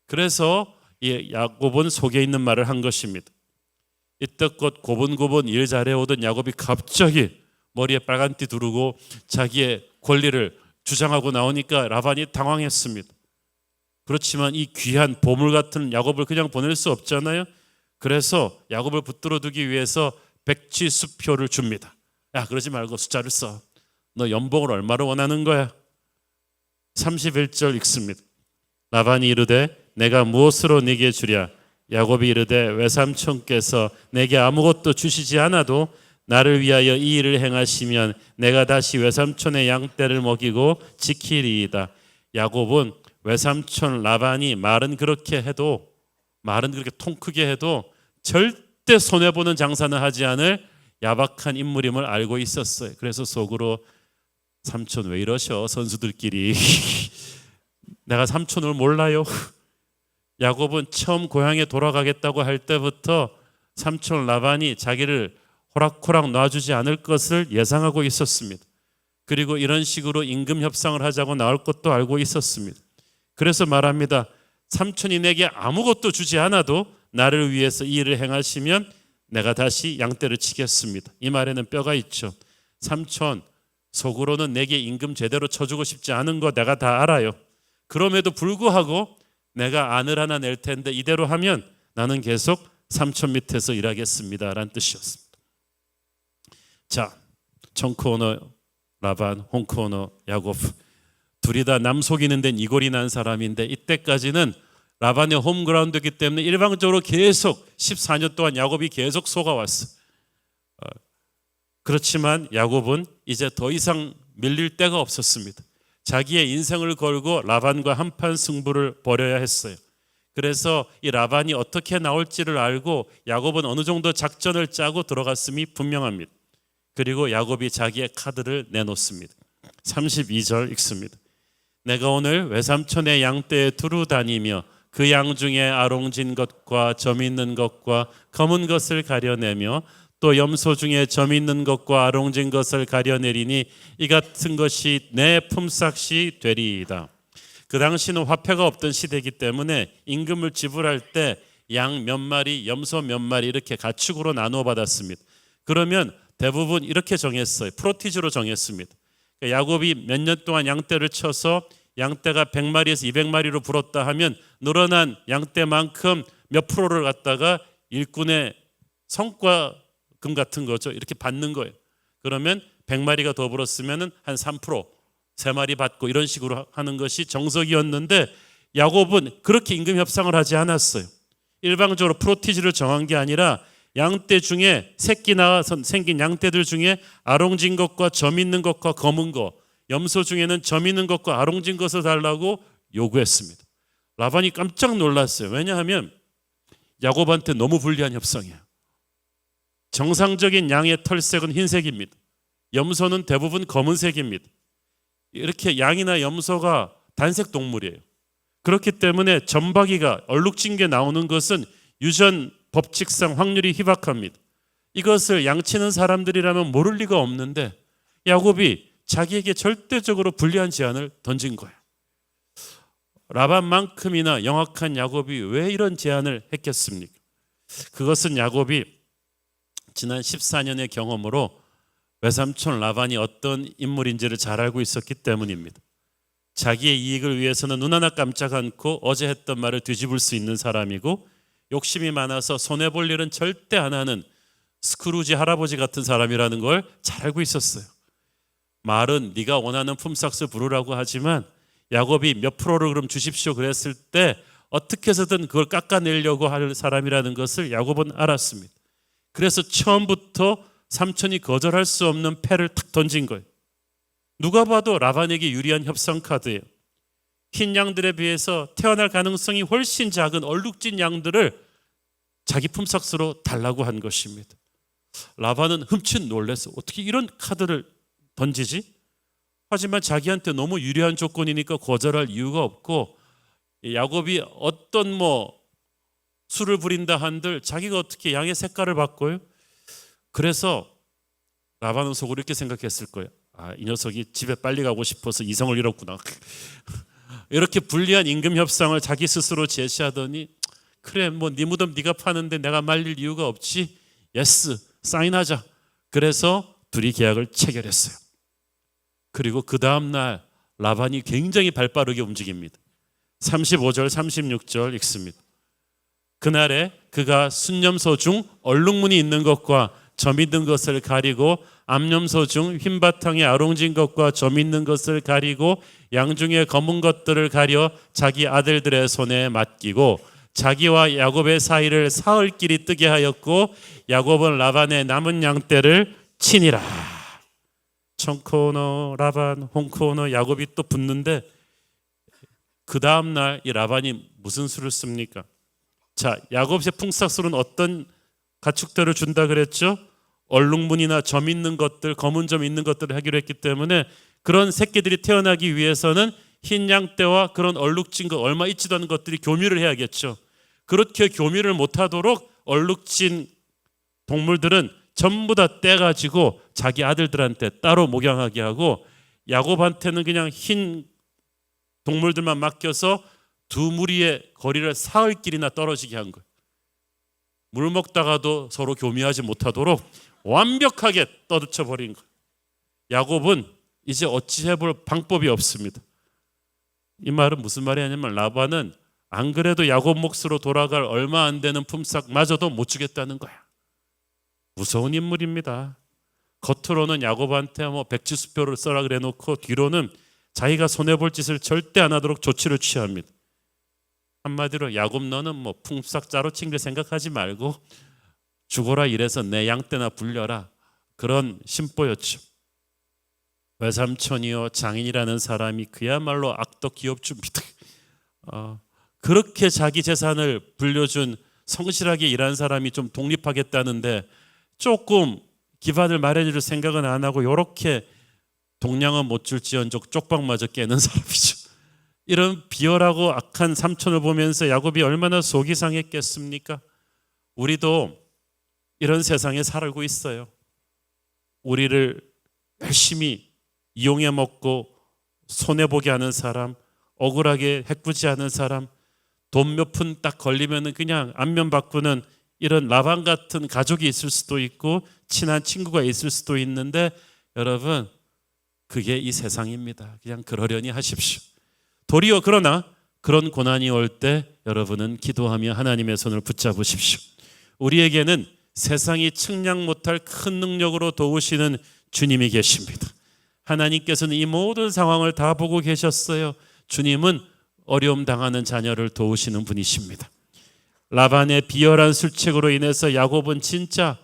그래서 야곱은 속에 있는 말을 한 것입니다. 이때껏 고분고분 일 잘해오던 야곱이 갑자기 머리에 빨간띠 두르고 자기의 권리를 주장하고 나오니까 라반이 당황했습니다. 그렇지만 이 귀한 보물 같은 야곱을 그냥 보낼 수 없잖아요. 그래서 야곱을 붙들어 두기 위해서 백지수표를 줍니다. 야, 그러지 말고 숫자를 써. 너 연봉을 얼마를 원하는 거야? 31절 읽습니다. 라반이 이르되 내가 무엇으로 네게 주랴? 야곱이 이르되 외삼촌께서 내게 아무것도 주시지 않아도 나를 위하여 이 일을 행하시면 내가 다시 외삼촌의 양떼를 먹이고 지키리이다. 야곱은 외삼촌 라반이 말은 그렇게 통 크게 해도 절대 손해보는 장사는 하지 않을 야박한 인물임을 알고 있었어요. 그래서 속으로 삼촌 왜 이러셔 선수들끼리. 내가 삼촌을 몰라요. 야곱은 처음 고향에 돌아가겠다고 할 때부터 삼촌 라반이 자기를 호락호락 놔주지 않을 것을 예상하고 있었습니다. 그리고 이런 식으로 임금 협상을 하자고 나올 것도 알고 있었습니다. 그래서 말합니다. 삼촌이 내게 아무것도 주지 않아도 나를 위해서 이 일을 행하시면 내가 다시 양떼를 치겠습니다. 이 말에는 뼈가 있죠. 삼촌 속으로는 내게 임금 제대로 쳐주고 싶지 않은 거 내가 다 알아요. 그럼에도 불구하고 내가 안을 하나 낼 텐데 이대로 하면 나는 계속 삼촌 밑에서 일하겠습니다 라는 뜻이었습니다. 자, 청크 오너 라반, 홍크 오너 야곱, 둘이 다 남 속이는 데는 이골이 난 사람인데 이때까지는 라반의 홈그라운드이기 때문에 일방적으로 계속 14년 동안 야곱이 계속 속아왔어. 그렇지만 야곱은 이제 더 이상 밀릴 데가 없었습니다. 자기의 인생을 걸고 라반과 한판 승부를 벌여야 했어요. 그래서 이 라반이 어떻게 나올지를 알고 야곱은 어느 정도 작전을 짜고 들어갔음이 분명합니다. 그리고 야곱이 자기의 카드를 내놓습니다. 32절 읽습니다. 내가 오늘 외삼촌의 양떼에 두루 다니며 그 양 중에 아롱진 것과 점 있는 것과 검은 것을 가려내며 또 염소 중에 점 있는 것과 아롱진 것을 가려내리니 이 같은 것이 내 품삯이 되리이다. 그 당시는 화폐가 없던 시대이기 때문에 임금을 지불할 때 양 몇 마리, 염소 몇 마리 이렇게 가축으로 나누어 받았습니다. 그러면 대부분 이렇게 정했어요. 프로티지로 정했습니다. 야곱이 몇 년 동안 양떼를 쳐서 양떼가 100마리에서 200마리로 불었다 하면 늘어난 양떼만큼 몇 프로를 갖다가 일꾼의 성과금 같은 거죠. 이렇게 받는 거예요. 그러면 100마리가 더 불었으면 한 3%, 3마리 받고 이런 식으로 하는 것이 정석이었는데 야곱은 그렇게 임금 협상을 하지 않았어요. 일방적으로 프로티지를 정한 게 아니라 양떼 중에 새끼 나와서 생긴 양떼들 중에 아롱진 것과 점 있는 것과 검은 것, 염소 중에는 점 있는 것과 아롱진 것을 달라고 요구했습니다. 라반이 깜짝 놀랐어요. 왜냐하면 야곱한테 너무 불리한 협상이에요. 정상적인 양의 털색은 흰색입니다. 염소는 대부분 검은색입니다. 이렇게 양이나 염소가 단색 동물이에요. 그렇기 때문에 점박이가 얼룩진 게 나오는 것은 유전 법칙상 확률이 희박합니다. 이것을 양치는 사람들이라면 모를 리가 없는데 야곱이 자기에게 절대적으로 불리한 제안을 던진 거예요. 라반만큼이나 영악한 야곱이 왜 이런 제안을 했겠습니까? 그것은 야곱이 지난 14년의 경험으로 외삼촌 라반이 어떤 인물인지를 잘 알고 있었기 때문입니다. 자기의 이익을 위해서는 눈 하나 깜짝 않고 어제 했던 말을 뒤집을 수 있는 사람이고 욕심이 많아서 손해볼 일은 절대 안 하는 스크루지 할아버지 같은 사람이라는 걸 잘 알고 있었어요. 말은 네가 원하는 품삯을 부르라고 하지만 야곱이 몇 프로를 그럼 주십시오 그랬을 때 어떻게 해서든 그걸 깎아내려고 할 사람이라는 것을 야곱은 알았습니다. 그래서 처음부터 삼촌이 거절할 수 없는 패를 탁 던진 거예요. 누가 봐도 라반에게 유리한 협상 카드예요. 흰 양들에 비해서 태어날 가능성이 훨씬 작은 얼룩진 양들을 자기 품삯으로 달라고 한 것입니다. 라반은 흠칫 놀랐어. 어떻게 이런 카드를 던지지? 하지만 자기한테 너무 유리한 조건이니까 거절할 이유가 없고 야곱이 어떤 수를 부린다 한들 자기가 어떻게 양의 색깔을 바꿔요? 그래서 라반은 속으로 이렇게 생각했을 거예요. 이 녀석이 집에 빨리 가고 싶어서 이성을 잃었구나. 이렇게 불리한 임금 협상을 자기 스스로 제시하더니 그래 네 무덤 네가 파는데 내가 말릴 이유가 없지. 예스 사인하자. 그래서 둘이 계약을 체결했어요. 그리고 그 다음 날 라반이 굉장히 발빠르게 움직입니다. 35절 36절 읽습니다. 그날에 그가 순염소 중 얼룩무늬 있는 것과 점 있는 것을 가리고 암염소 중 흰바탕에 아롱진 것과 점 있는 것을 가리고 양 중에 검은 것들을 가려 자기 아들들의 손에 맡기고 자기와 야곱의 사이를 사흘길이 뜨게 하였고 야곱은 라반의 남은 양떼를 치니라. 청코너 라반 홍코너 야곱이 또 붙는데 그 다음 날 이 라반이 무슨 수를 씁니까? 자, 야곱의 품삯으로는 어떤 가축들을 준다 그랬죠? 얼룩무늬나 점 있는 것들, 검은 점 있는 것들을 하기로 했기 때문에 그런 새끼들이 태어나기 위해서는 흰 양떼와 그런 얼룩진 거 얼마 있지도 않은 것들이 교미를 해야겠죠. 그렇게 교미를 못하도록 얼룩진 동물들은 전부 다 떼가지고 자기 아들들한테 따로 목양하게 하고 야곱한테는 그냥 흰 동물들만 맡겨서 두 무리의 거리를 사흘 길이나 떨어지게 한 거예요. 물 먹다가도 서로 교미하지 못하도록 완벽하게 떠들쳐 버린 거예요. 야곱은 이제 어찌 해볼 방법이 없습니다. 이 말은 무슨 말이 아니면 라반은 안 그래도 야곱 몫으로 돌아갈 얼마 안 되는 품삯마저도 못 주겠다는 거야. 무서운 인물입니다. 겉으로는 야곱한테 뭐 백지수표를 써라 그래 놓고 뒤로는 자기가 손해볼 짓을 절대 안 하도록 조치를 취합니다. 한마디로 야곱 너는 뭐 품삯자로 챙길 생각하지 말고 죽어라 이래서 내 양떼나 불려라, 그런 심보였죠. 외삼촌이요 장인이라는 사람이 그야말로 악덕 기업주입니다. 그렇게 자기 재산을 불려준 성실하게 일한 사람이 좀 독립하겠다는데 조금 기반을 마련해줄 생각은 안 하고 이렇게 동량은 못 줄지언정 쪽방마저 깨는 사람이죠. 이런 비열하고 악한 삼촌을 보면서 야곱이 얼마나 속이 상했겠습니까? 우리도 이런 세상에 살고 있어요. 우리를 열심히 이용해 먹고 손해보게 하는 사람, 억울하게 해꾸지하는 사람, 돈 몇 푼 딱 걸리면 그냥 안면 바꾸는 이런 라반 같은 가족이 있을 수도 있고 친한 친구가 있을 수도 있는데, 여러분 그게 이 세상입니다. 그냥 그러려니 하십시오. 도리어 그러나 그런 고난이 올 때 여러분은 기도하며 하나님의 손을 붙잡으십시오. 우리에게는 세상이 측량 못할 큰 능력으로 도우시는 주님이 계십니다. 하나님께서는 이 모든 상황을 다 보고 계셨어요. 주님은 어려움 당하는 자녀를 도우시는 분이십니다. 라반의 비열한 술책으로 인해서 야곱은 진짜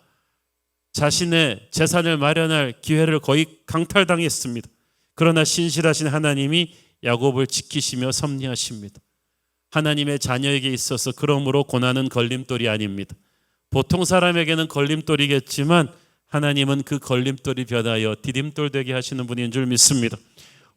자신의 재산을 마련할 기회를 거의 강탈당했습니다. 그러나 신실하신 하나님이 야곱을 지키시며 섭리하십니다. 하나님의 자녀에게 있어서 그러므로 고난은 걸림돌이 아닙니다. 보통 사람에게는 걸림돌이겠지만 하나님은 그 걸림돌이 변하여 디딤돌 되게 하시는 분인 줄 믿습니다.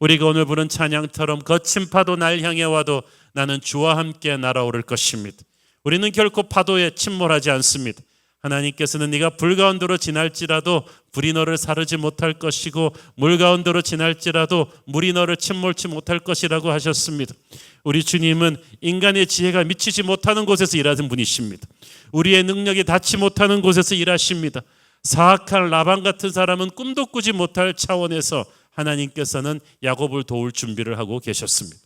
우리가 오늘 부른 찬양처럼 거친 파도 날 향해 와도 나는 주와 함께 날아오를 것입니다. 우리는 결코 파도에 침몰하지 않습니다. 하나님께서는 네가 불 가운데로 지날지라도 불이 너를 사르지 못할 것이고 물 가운데로 지날지라도 물이 너를 침몰치 못할 것이라고 하셨습니다. 우리 주님은 인간의 지혜가 미치지 못하는 곳에서 일하는 분이십니다. 우리의 능력이 닿지 못하는 곳에서 일하십니다. 사악한 라반 같은 사람은 꿈도 꾸지 못할 차원에서 하나님께서는 야곱을 도울 준비를 하고 계셨습니다.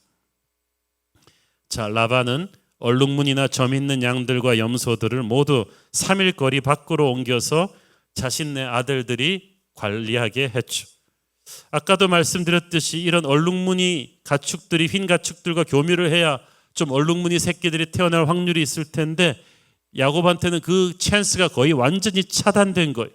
자, 라반은 얼룩무늬나 점 있는 양들과 염소들을 모두 3일 거리 밖으로 옮겨서 자신의 아들들이 관리하게 했죠. 아까도 말씀드렸듯이 이런 얼룩무늬 가축들이 흰 가축들과 교미를 해야 좀 얼룩무늬 새끼들이 태어날 확률이 있을 텐데 야곱한테는 그 찬스가 거의 완전히 차단된 거예요.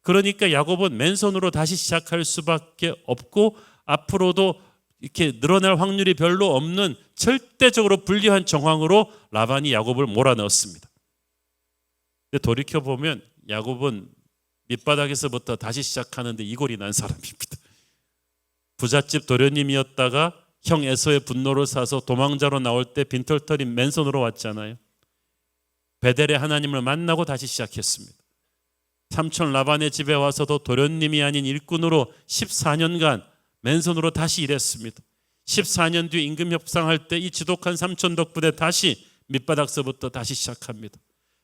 그러니까 야곱은 맨손으로 다시 시작할 수밖에 없고 앞으로도 이렇게 늘어날 확률이 별로 없는 절대적으로 불리한 정황으로 라반이 야곱을 몰아넣었습니다. 근데 돌이켜보면 야곱은 밑바닥에서부터 다시 시작하는데 이골이 난 사람입니다. 부잣집 도련님이었다가 형 에서의 분노를 사서 도망자로 나올 때 빈털터리 맨손으로 왔잖아요. 베델의 하나님을 만나고 다시 시작했습니다. 삼촌 라반의 집에 와서도 도련님이 아닌 일꾼으로 14년간 맨손으로 다시 일했습니다. 14년 뒤 임금 협상할 때 이 지독한 삼촌 덕분에 다시 밑바닥서부터 다시 시작합니다.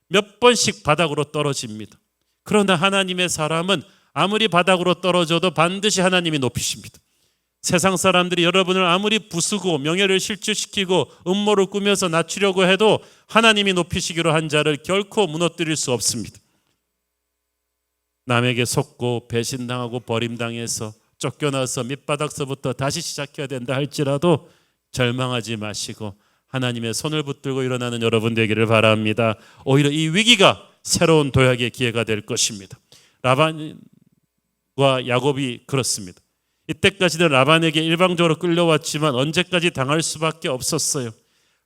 몇 번씩 바닥으로 떨어집니다. 그러나 하나님의 사람은 아무리 바닥으로 떨어져도 반드시 하나님이 높이십니다. 세상 사람들이 여러분을 아무리 부수고 명예를 실추시키고 음모를 꾸며서 낮추려고 해도 하나님이 높이시기로 한 자를 결코 무너뜨릴 수 없습니다. 남에게 속고 배신당하고 버림당해서 쫓겨나서 밑바닥서부터 다시 시작해야 된다 할지라도 절망하지 마시고 하나님의 손을 붙들고 일어나는 여러분 되기를 바랍니다. 오히려 이 위기가 새로운 도약의 기회가 될 것입니다. 라반과 야곱이 그렇습니다. 이때까지는 라반에게 일방적으로 끌려왔지만 언제까지 당할 수밖에 없었어요.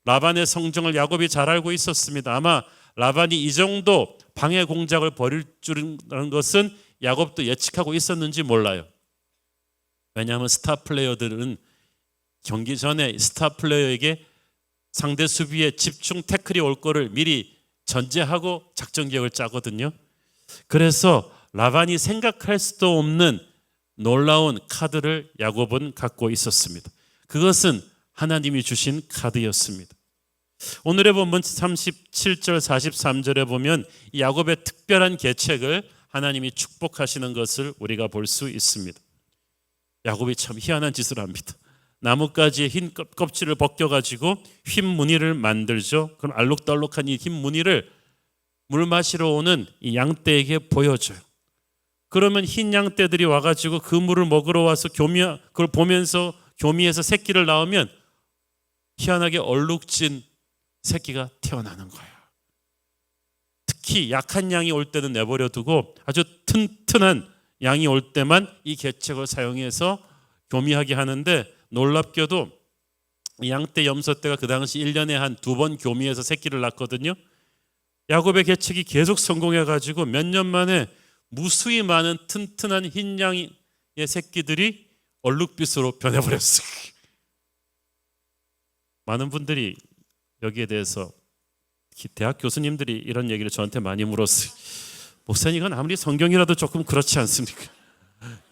라반의 성정을 야곱이 잘 알고 있었습니다. 아마 라반이 이 정도 방해 공작을 벌일 줄이라는 것은 야곱도 예측하고 있었는지 몰라요. 왜냐하면 스타 플레이어들은 경기 전에 스타 플레이어에게 상대 수비에 집중 태클이 올 거를 미리 전제하고 작전 계획을 짜거든요. 그래서 라반이 생각할 수도 없는 놀라운 카드를 야곱은 갖고 있었습니다. 그것은 하나님이 주신 카드였습니다. 오늘의 본문 37절 43절에 보면 이 야곱의 특별한 계책을 하나님이 축복하시는 것을 우리가 볼 수 있습니다. 야곱이 참 희한한 짓을 합니다. 나뭇가지의 흰 껍질을 벗겨가지고 흰 무늬를 만들죠. 그럼 알록달록한 이 흰 무늬를 물 마시러 오는 이 양떼에게 보여줘요. 그러면 흰 양떼들이 와가지고 그 물을 먹으러 와서 그걸 보면서 교미에서 새끼를 낳으면 희한하게 얼룩진 새끼가 태어나는 거예요. 특히 약한 양이 올 때는 내버려 두고 아주 튼튼한 양이 올 때만 이 계책을 사용해서 교미하게 하는데, 놀랍게도 양떼 염소떼가 그 당시 1년에 한 2번 교미해서 새끼를 낳거든요. 야곱의 계책이 계속 성공해가지고 몇 년 만에 무수히 많은 튼튼한 흰 양의 새끼들이 얼룩빛으로 변해버렸어요. 많은 분들이 여기에 대해서 대학 교수님들이 이런 얘기를 저한테 많이 물었어요. 목사님, 이건 아무리 성경이라도 조금 그렇지 않습니까?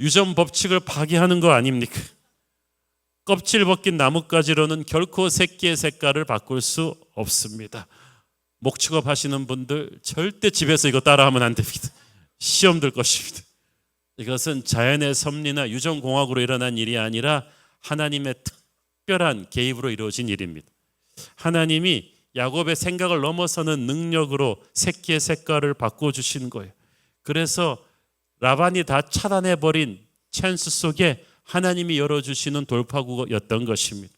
유전 법칙을 파괴하는 거 아닙니까? 껍질 벗긴 나뭇가지로는 결코 새끼의 색깔을 바꿀 수 없습니다. 목축업 하시는 분들 절대 집에서 이거 따라하면 안 됩니다. 시험 들 것입니다. 이것은 자연의 섭리나 유전공학으로 일어난 일이 아니라 하나님의 특별한 개입으로 이루어진 일입니다. 하나님이 야곱의 생각을 넘어서는 능력으로 새끼의 색깔을 바꿔주신 거예요. 그래서 라반이 다 차단해버린 찬스 속에 하나님이 열어주시는 돌파구였던 것입니다.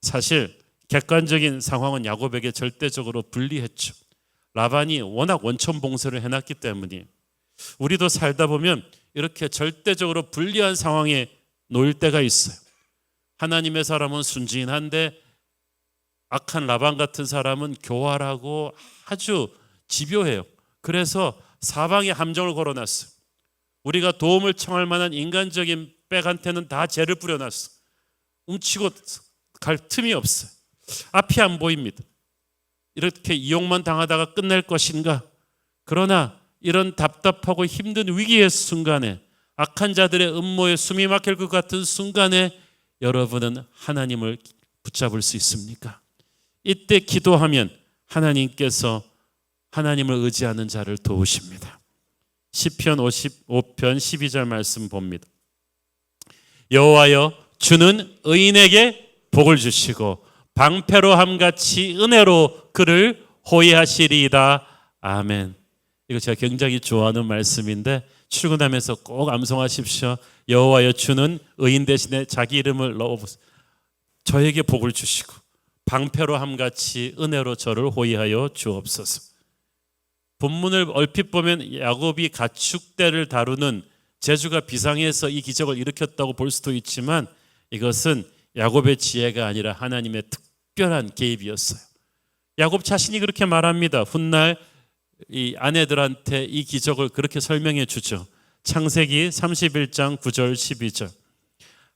사실 객관적인 상황은 야곱에게 절대적으로 불리했죠. 라반이 워낙 원천봉쇄를 해놨기 때문이에요. 우리도 살다 보면 이렇게 절대적으로 불리한 상황에 놓일 때가 있어요. 하나님의 사람은 순진한데 악한 라반 같은 사람은 교활하고 아주 집요해요. 그래서 사방에 함정을 걸어놨어요. 우리가 도움을 청할 만한 인간적인 백한테는 다 죄를 뿌려놨어. 훔치고 갈 틈이 없어요. 앞이 안 보입니다. 이렇게 이용만 당하다가 끝낼 것인가? 그러나 이런 답답하고 힘든 위기의 순간에, 악한 자들의 음모에 숨이 막힐 것 같은 순간에 여러분은 하나님을 붙잡을 수 있습니까? 이때 기도하면 하나님께서 하나님을 의지하는 자를 도우십니다. 시편 55편 12절 말씀 봅니다. 여호와여, 주는 의인에게 복을 주시고 방패로함같이 은혜로 그를 호위하시리이다. 아멘. 이거 제가 굉장히 좋아하는 말씀인데 출근하면서 꼭 암송하십시오. 여호와여, 주는 의인 대신에 자기 이름을 넣어보세요. 저에게 복을 주시고 방패로함같이 은혜로 저를 호위하여 주옵소서. 본문을 얼핏 보면 야곱이 가축대를 다루는 재주가 비상해서 이 기적을 일으켰다고 볼 수도 있지만 이것은 야곱의 지혜가 아니라 하나님의 특별한 개입이었어요. 야곱 자신이 그렇게 말합니다. 훗날 이 아내들한테 이 기적을 그렇게 설명해 주죠. 창세기 31장 9절 12절.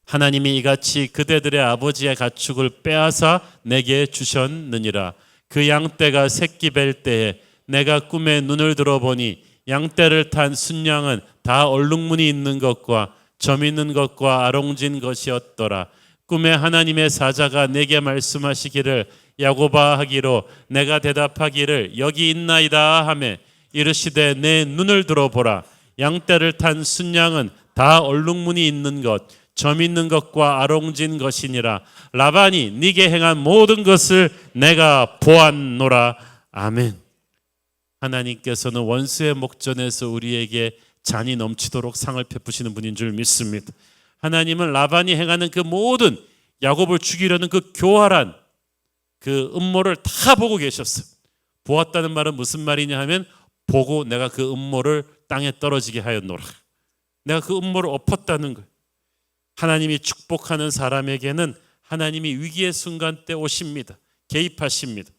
하나님이 이같이 그대들의 아버지의 가축을 빼앗아 내게 주셨느니라. 그 양떼가 새끼 뵐 때에 내가 꿈에 눈을 들어보니 양떼를 탄 순양은 다 얼룩무늬 있는 것과 점 있는 것과 아롱진 것이었더라. 꿈에 하나님의 사자가 내게 말씀하시기를 야곱아 하기로 내가 대답하기를 여기 있나이다 하매 이르시되 내 눈을 들어보라. 양떼를 탄 순양은 다 얼룩무늬 있는 것, 점 있는 것과 아롱진 것이니라. 라반이 네게 행한 모든 것을 내가 보았노라. 아멘. 하나님께서는 원수의 목전에서 우리에게 잔이 넘치도록 상을 베푸시는 분인 줄 믿습니다. 하나님은 라반이 행하는 그 모든 야곱을 죽이려는 그 교활한 그 음모를 다 보고 계셨어요. 보았다는 말은 무슨 말이냐 하면 보고 내가 그 음모를 땅에 떨어지게 하였노라. 내가 그 음모를 엎었다는 거예요. 하나님이 축복하는 사람에게는 하나님이 위기의 순간 때 오십니다. 개입하십니다.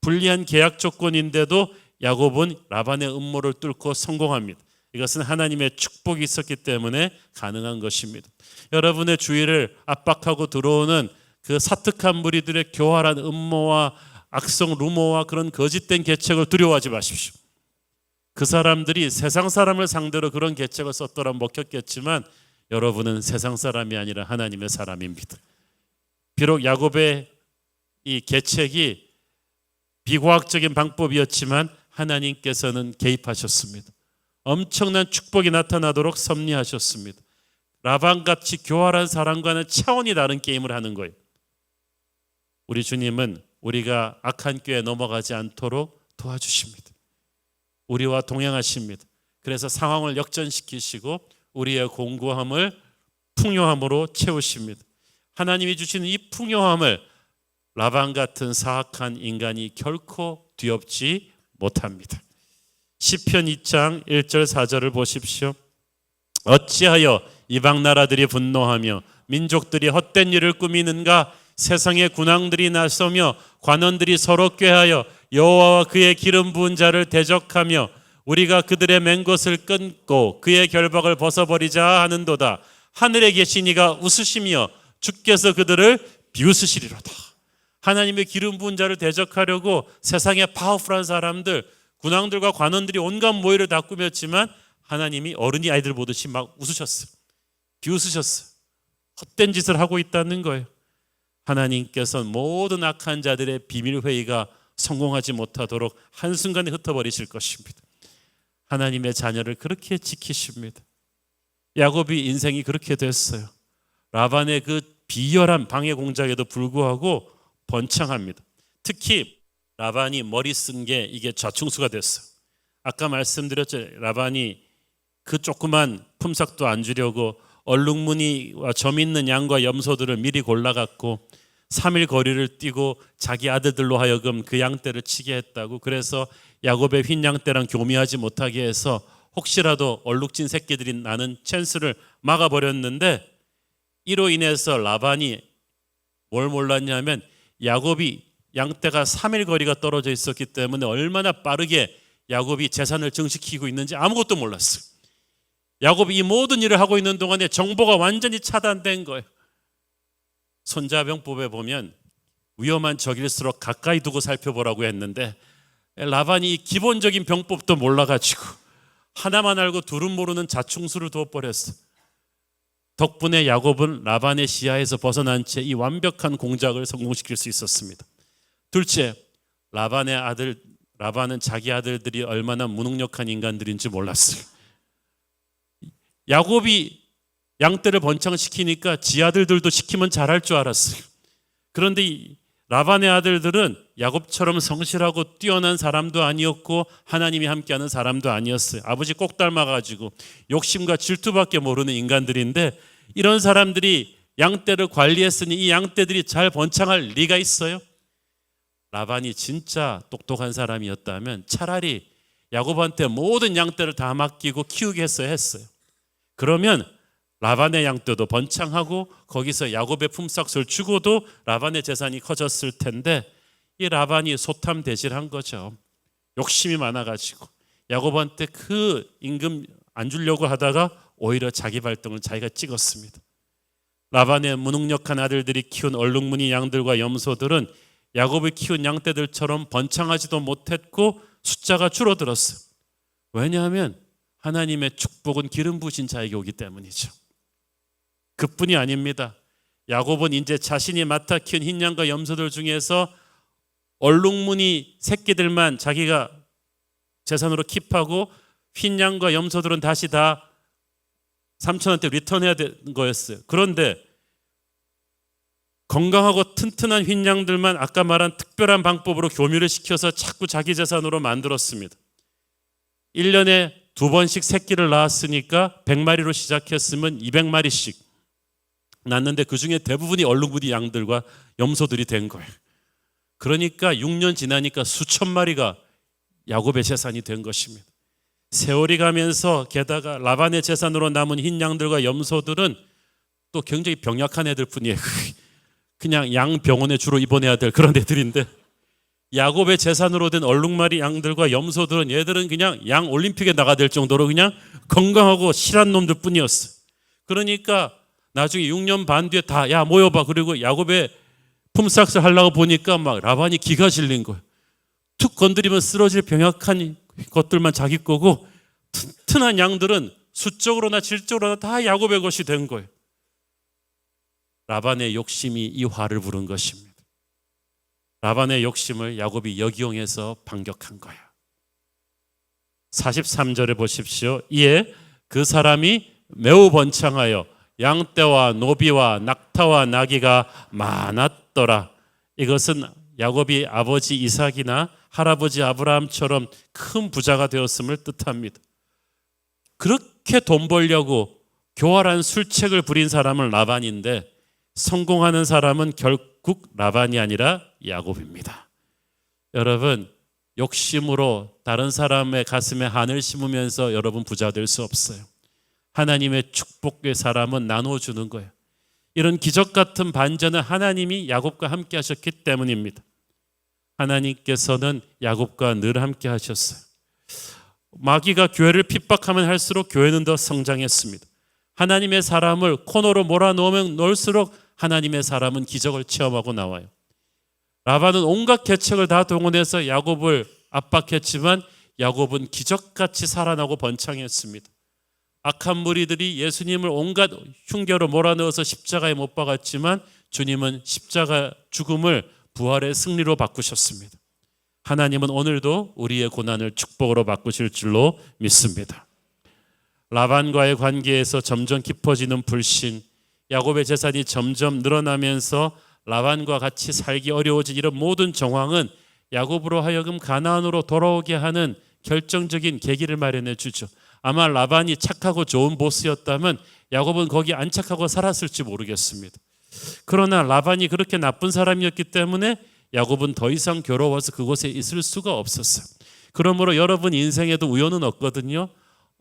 불리한 계약 조건인데도 야곱은 라반의 음모를 뚫고 성공합니다. 이것은 하나님의 축복이 있었기 때문에 가능한 것입니다. 여러분의 주위를 압박하고 들어오는 그 사특한 무리들의 교활한 음모와 악성 루머와 그런 거짓된 계책을 두려워하지 마십시오. 그 사람들이 세상 사람을 상대로 그런 계책을 썼더라 먹혔겠지만 여러분은 세상 사람이 아니라 하나님의 사람입니다. 비록 야곱의 이 계책이 비과학적인 방법이었지만 하나님께서는 개입하셨습니다. 엄청난 축복이 나타나도록 섭리하셨습니다. 라반같이 교활한 사람과는 차원이 다른 게임을 하는 거예요. 우리 주님은 우리가 악한 꾀에 넘어가지 않도록 도와주십니다. 우리와 동행하십니다. 그래서 상황을 역전시키시고 우리의 공고함을 풍요함으로 채우십니다. 하나님이 주시는 이 풍요함을 라반 같은 사악한 인간이 결코 뒤엎지 못합니다. 시편 2장 1절 4절을 보십시오. 어찌하여 이방 나라들이 분노하며 민족들이 헛된 일을 꾸미는가? 세상의 군왕들이 나서며 관원들이 서로 꾀하여 여호와와 그의 기름 부은 자를 대적하며 우리가 그들의 맨 것을 끊고 그의 결박을 벗어버리자 하는도다. 하늘에 계신 이가 웃으시며 주께서 그들을 비웃으시리로다. 하나님의 기름 부은 자를 대적하려고 세상의 파워풀한 사람들, 군왕들과 관원들이 온갖 모의를 다 꾸몄지만 하나님이 어른이 아이들 보듯이 막 웃으셨어요. 비웃으셨어요. 헛된 짓을 하고 있다는 거예요. 하나님께서는 모든 악한 자들의 비밀회의가 성공하지 못하도록 한순간에 흩어버리실 것입니다. 하나님의 자녀를 그렇게 지키십니다. 야곱이 인생이 그렇게 됐어요. 라반의 그 비열한 방해 공작에도 불구하고 번창합니다. 특히 라반이 머리 쓴 게 이게 좌충수가 됐어요. 아까 말씀드렸죠. 라반이 그 조그만 품삯도 안 주려고 얼룩무늬와 점 있는 양과 염소들을 미리 골라갖고 3일 거리를 뛰고 자기 아들들로 하여금 그 양떼를 치게 했다고. 그래서 야곱의 흰 양떼랑 교미하지 못하게 해서 혹시라도 얼룩진 새끼들이 나는 찬스를 막아버렸는데 이로 인해서 라반이 뭘 몰랐냐면 야곱이 양떼가 3일 거리가 떨어져 있었기 때문에 얼마나 빠르게 야곱이 재산을 증식시키고 있는지 아무것도 몰랐어요. 야곱이 이 모든 일을 하고 있는 동안에 정보가 완전히 차단된 거예요. 손자병법에 보면 위험한 적일수록 가까이 두고 살펴보라고 했는데 라반이 기본적인 병법도 몰라가지고 하나만 알고 둘은 모르는 자충수를 둬버렸어. 덕분에 야곱은 라반의 시야에서 벗어난 채 이 완벽한 공작을 성공시킬 수 있었습니다. 둘째, 라반은 자기 아들들이 얼마나 무능력한 인간들인지 몰랐어요. 야곱이 양떼를 번창시키니까 지 아들들도 시키면 잘할 줄 알았어요. 그런데 이 라반의 아들들은 야곱처럼 성실하고 뛰어난 사람도 아니었고 하나님이 함께하는 사람도 아니었어요. 아버지 꼭 닮아가지고 욕심과 질투밖에 모르는 인간들인데 이런 사람들이 양떼를 관리했으니 이 양떼들이 잘 번창할 리가 있어요? 라반이 진짜 똑똑한 사람이었다면 차라리 야곱한테 모든 양떼를 다 맡기고 키우게 했어야 했어요. 그러면 라반의 양떼도 번창하고 거기서 야곱의 품삯을 주고도 라반의 재산이 커졌을 텐데 이 라반이 소탐대질한 거죠. 욕심이 많아가지고 야곱한테 그 임금 안 주려고 하다가 오히려 자기 발등을 자기가 찍었습니다. 라반의 무능력한 아들들이 키운 얼룩무늬 양들과 염소들은 야곱이 키운 양떼들처럼 번창하지도 못했고 숫자가 줄어들었어요. 왜냐하면 하나님의 축복은 기름 부으신 자에게 오기 때문이죠. 그뿐이 아닙니다. 야곱은 이제 자신이 맡아 키운 흰 양과 염소들 중에서 얼룩무늬 새끼들만 자기가 재산으로 킵하고 흰 양과 염소들은 다시 다 삼촌한테 리턴해야 되는 거였어요. 그런데 건강하고 튼튼한 흰 양들만 아까 말한 특별한 방법으로 교미를 시켜서 자꾸 자기 재산으로 만들었습니다. 1년에 2번씩 새끼를 낳았으니까 100마리로 시작했으면 200마리씩 낳는데 그중에 대부분이 얼룩무늬 양들과 염소들이 된 거예요. 그러니까 6년 지나니까 수천 마리가 야곱의 재산이 된 것입니다. 세월이 가면서 게다가 라반의 재산으로 남은 흰 양들과 염소들은 또 굉장히 병약한 애들 뿐이에요. 그냥 양 병원에 주로 입원해야 될 그런 애들인데 야곱의 재산으로 된 얼룩말이 양들과 염소들은 얘들은 그냥 양 올림픽에 나가될 정도로 그냥 건강하고 실한 놈들 뿐이었어. 그러니까 나중에 6년 반 뒤에 다 야 모여봐. 그리고 야곱의 품삯을 하려고 보니까 막 라반이 기가 질린 거예요. 툭 건드리면 쓰러질 병약한 것들만 자기 거고 튼튼한 양들은 수적으로나 질적으로나 다 야곱의 것이 된 거예요. 라반의 욕심이 이 화를 부른 것입니다. 라반의 욕심을 야곱이 역이용해서 반격한 거예요. 43절에 보십시오. 이에 그 사람이 매우 번창하여 양떼와 노비와 낙타와 나귀가 많았더라. 이것은 야곱이 아버지 이삭이나 할아버지 아브라함처럼 큰 부자가 되었음을 뜻합니다. 그렇게 돈 벌려고 교활한 술책을 부린 사람은 라반인데 성공하는 사람은 결국 라반이 아니라 야곱입니다. 여러분, 욕심으로 다른 사람의 가슴에 한을 심으면서 여러분 부자 될 수 없어요. 하나님의 축복의 사람은 나눠주는 거예요. 이런 기적 같은 반전은 하나님이 야곱과 함께 하셨기 때문입니다. 하나님께서는 야곱과 늘 함께 하셨어요. 마귀가 교회를 핍박하면 할수록 교회는 더 성장했습니다. 하나님의 사람을 코너로 몰아넣으면 넣을수록 하나님의 사람은 기적을 체험하고 나와요. 라반은 온갖 계책을 다 동원해서 야곱을 압박했지만 야곱은 기적같이 살아나고 번창했습니다. 악한 무리들이 예수님을 온갖 흉계로 몰아넣어서 십자가에 못 박았지만 주님은 십자가 죽음을 부활의 승리로 바꾸셨습니다. 하나님은 오늘도 우리의 고난을 축복으로 바꾸실 줄로 믿습니다. 라반과의 관계에서 점점 깊어지는 불신, 야곱의 재산이 점점 늘어나면서 라반과 같이 살기 어려워진 이런 모든 정황은 야곱으로 하여금 가나안으로 돌아오게 하는 결정적인 계기를 마련해 주죠. 아마 라반이 착하고 좋은 보스였다면 야곱은 거기 안 착하고 살았을지 모르겠습니다. 그러나 라반이 그렇게 나쁜 사람이었기 때문에 야곱은 더 이상 괴로워서 그곳에 있을 수가 없었어요. 그러므로 여러분 인생에도 우연은 없거든요.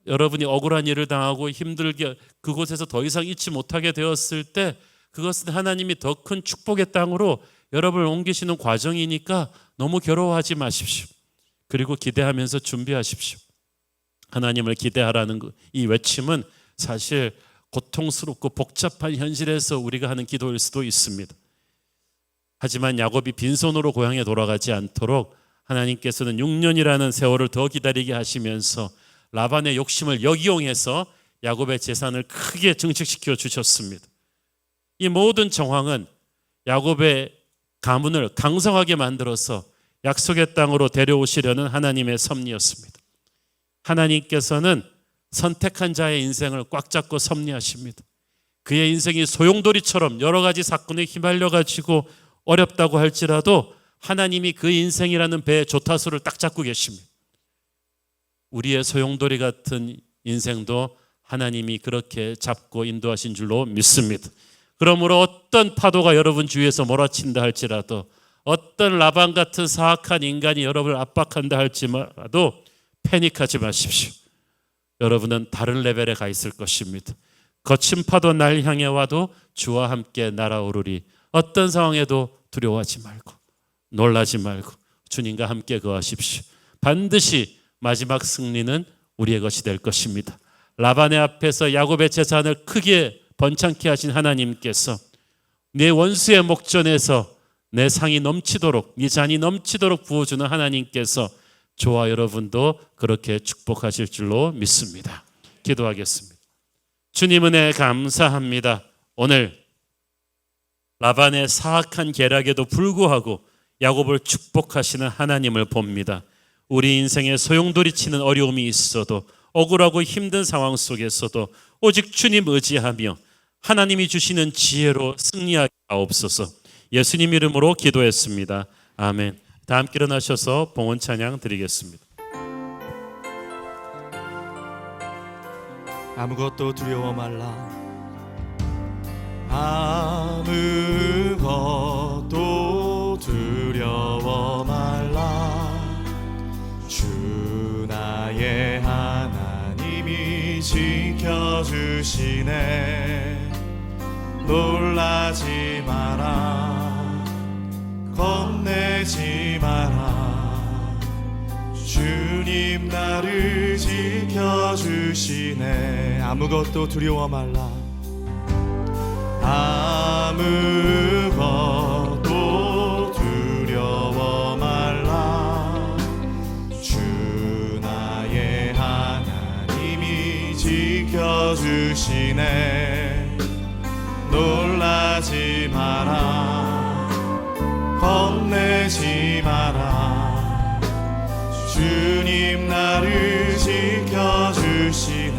여러분이 억울한 일을 당하고 힘들게 그곳에서 더 이상 잊지 못하게 되었을 때 그것은 하나님이 더 큰 축복의 땅으로 여러분을 옮기시는 과정이니까 너무 괴로워하지 마십시오. 그리고 기대하면서 준비하십시오. 하나님을 기대하라는 이 외침은 사실 고통스럽고 복잡한 현실에서 우리가 하는 기도일 수도 있습니다. 하지만 야곱이 빈손으로 고향에 돌아가지 않도록 하나님께서는 6년이라는 세월을 더 기다리게 하시면서 라반의 욕심을 역이용해서 야곱의 재산을 크게 증식시켜 주셨습니다. 이 모든 정황은 야곱의 가문을 강성하게 만들어서 약속의 땅으로 데려오시려는 하나님의 섭리였습니다. 하나님께서는 선택한 자의 인생을 꽉 잡고 섭리하십니다. 그의 인생이 소용돌이처럼 여러 가지 사건에 휘말려가지고 어렵다고 할지라도 하나님이 그 인생이라는 배의 조타수를 딱 잡고 계십니다. 우리의 소용돌이 같은 인생도 하나님이 그렇게 잡고 인도하신 줄로 믿습니다. 그러므로 어떤 파도가 여러분 주위에서 몰아친다 할지라도 어떤 라반 같은 사악한 인간이 여러분을 압박한다 할지라도 패닉하지 마십시오. 여러분은 다른 레벨에 가 있을 것입니다. 거친 파도 날 향해 와도 주와 함께 날아오르리. 어떤 상황에도 두려워하지 말고 놀라지 말고 주님과 함께 거하십시오. 반드시 마지막 승리는 우리의 것이 될 것입니다. 라반의 앞에서 야곱의 재산을 크게 번창케 하신 하나님께서 내 원수의 목전에서 내 상이 넘치도록 네 잔이 넘치도록 부어주는 하나님께서 저와 여러분도 그렇게 축복하실 줄로 믿습니다. 기도하겠습니다. 주님 은혜 감사합니다. 오늘 라반의 사악한 계략에도 불구하고 야곱을 축복하시는 하나님을 봅니다. 우리 인생에 소용돌이치는 어려움이 있어도 억울하고 힘든 상황 속에서도 오직 주님 의지하며 하나님이 주시는 지혜로 승리하게 하옵소서. 예수님 이름으로 기도했습니다. 아멘. 다 함께 일어나셔서 봉헌 찬양 드리겠습니다. 아무것도 두려워 말라. 아무것도 두려워 말라. 주 나의 하나님이 지켜주시네. 놀라지 마라. 겁내지 마라. 주님 나를 지켜주시네. 아무것도 두려워 말라. 아무것도 두려워 말라. 주 나의 하나님이 지켜주시네. 놀라지 마라. 겁내지 마라. 주님 나를 지켜주시네.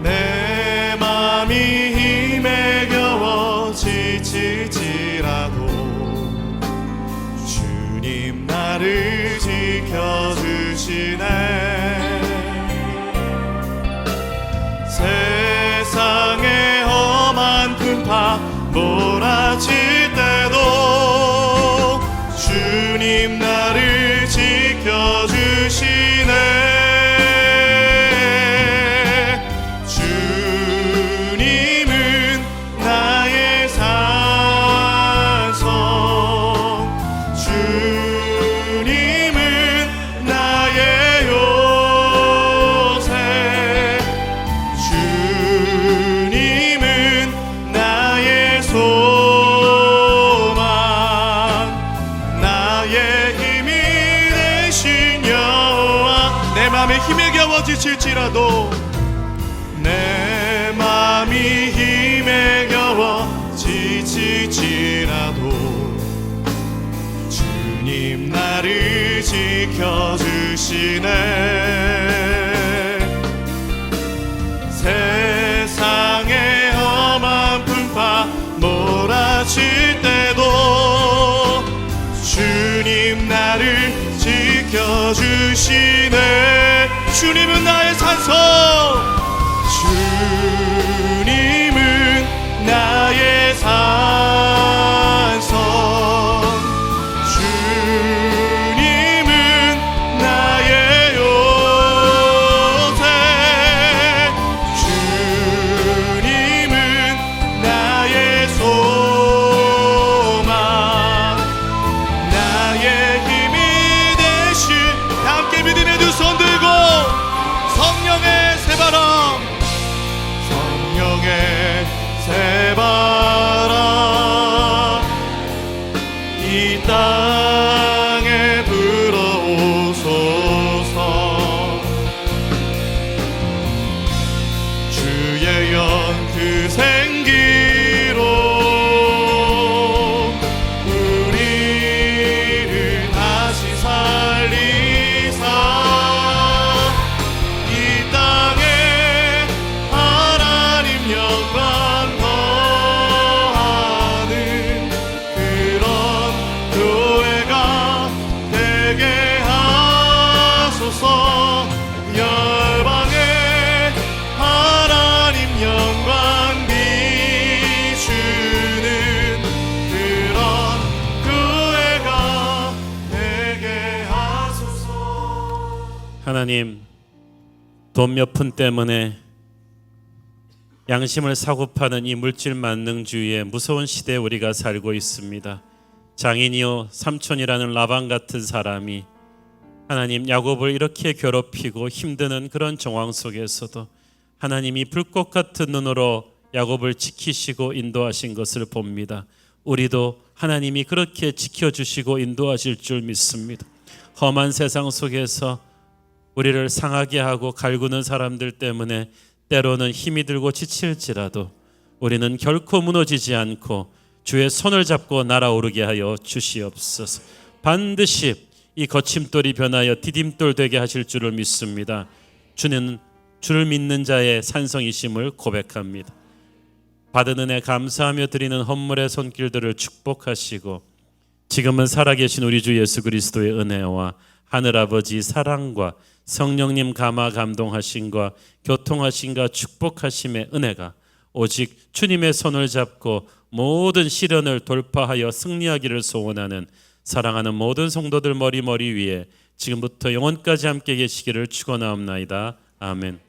내 맘이 힘에 겨워 지칠지라도 주님 나를 지켜주시네. 세상의 험한 풍파 몰아칠 때도 주님 나를 지켜주시네. 주님은 나의 산성, 주님은 나의 요새, 주님은 나의 소망, 나의 힘이 되신 여호와. 내 맘에 힘에 겨워 지칠지라도, 내 맘이 힘에 겨워 지칠지라도 주님 나를 지켜주시네. 세상의 험한 풍파 몰아칠 때도 주님 나를 지켜주시네. 주님은 나의 산성, 주님은 나의 산성, 주님은 나의 요새, 주님은 나의 소망, 나의 힘이 되신. 함께 믿음의 두 손 들고 성령의 새바람, 성령의 새바람 이 땅에 불어오소서. 주의 영그 생기로 우리를 다시 살리사 이 땅에 하나님 영광 더하는 그런 교회가 되게 하소서. 열방에 하나님 영광 비추는 그런 교회가 되게 하소서. 하나님, 돈 몇 푼 때문에 양심을 사고 파는 이 물질 만능주의의 무서운 시대에 우리가 살고 있습니다. 장인이요 삼촌이라는 라반 같은 사람이 하나님 야곱을 이렇게 괴롭히고 힘드는 그런 정황 속에서도 하나님이 불꽃 같은 눈으로 야곱을 지키시고 인도하신 것을 봅니다. 우리도 하나님이 그렇게 지켜주시고 인도하실 줄 믿습니다. 험한 세상 속에서 우리를 상하게 하고 갈구는 사람들 때문에 때로는 힘이 들고 지칠지라도 우리는 결코 무너지지 않고 주의 손을 잡고 날아오르게 하여 주시옵소서. 반드시 이 거침돌이 변하여 디딤돌 되게 하실 줄을 믿습니다. 주는 주를 믿는 자의 산성이심을 고백합니다. 받은 은혜 감사하며 드리는 헌물의 손길들을 축복하시고 지금은 살아계신 우리 주 예수 그리스도의 은혜와 하늘아버지 사랑과 성령님 감화 감동하심과 교통하심과 축복하심의 은혜가 오직 주님의 손을 잡고 모든 시련을 돌파하여 승리하기를 소원하는 사랑하는 모든 성도들 머리 위에 지금부터 영원까지 함께 계시기를 축원하옵나이다. 아멘.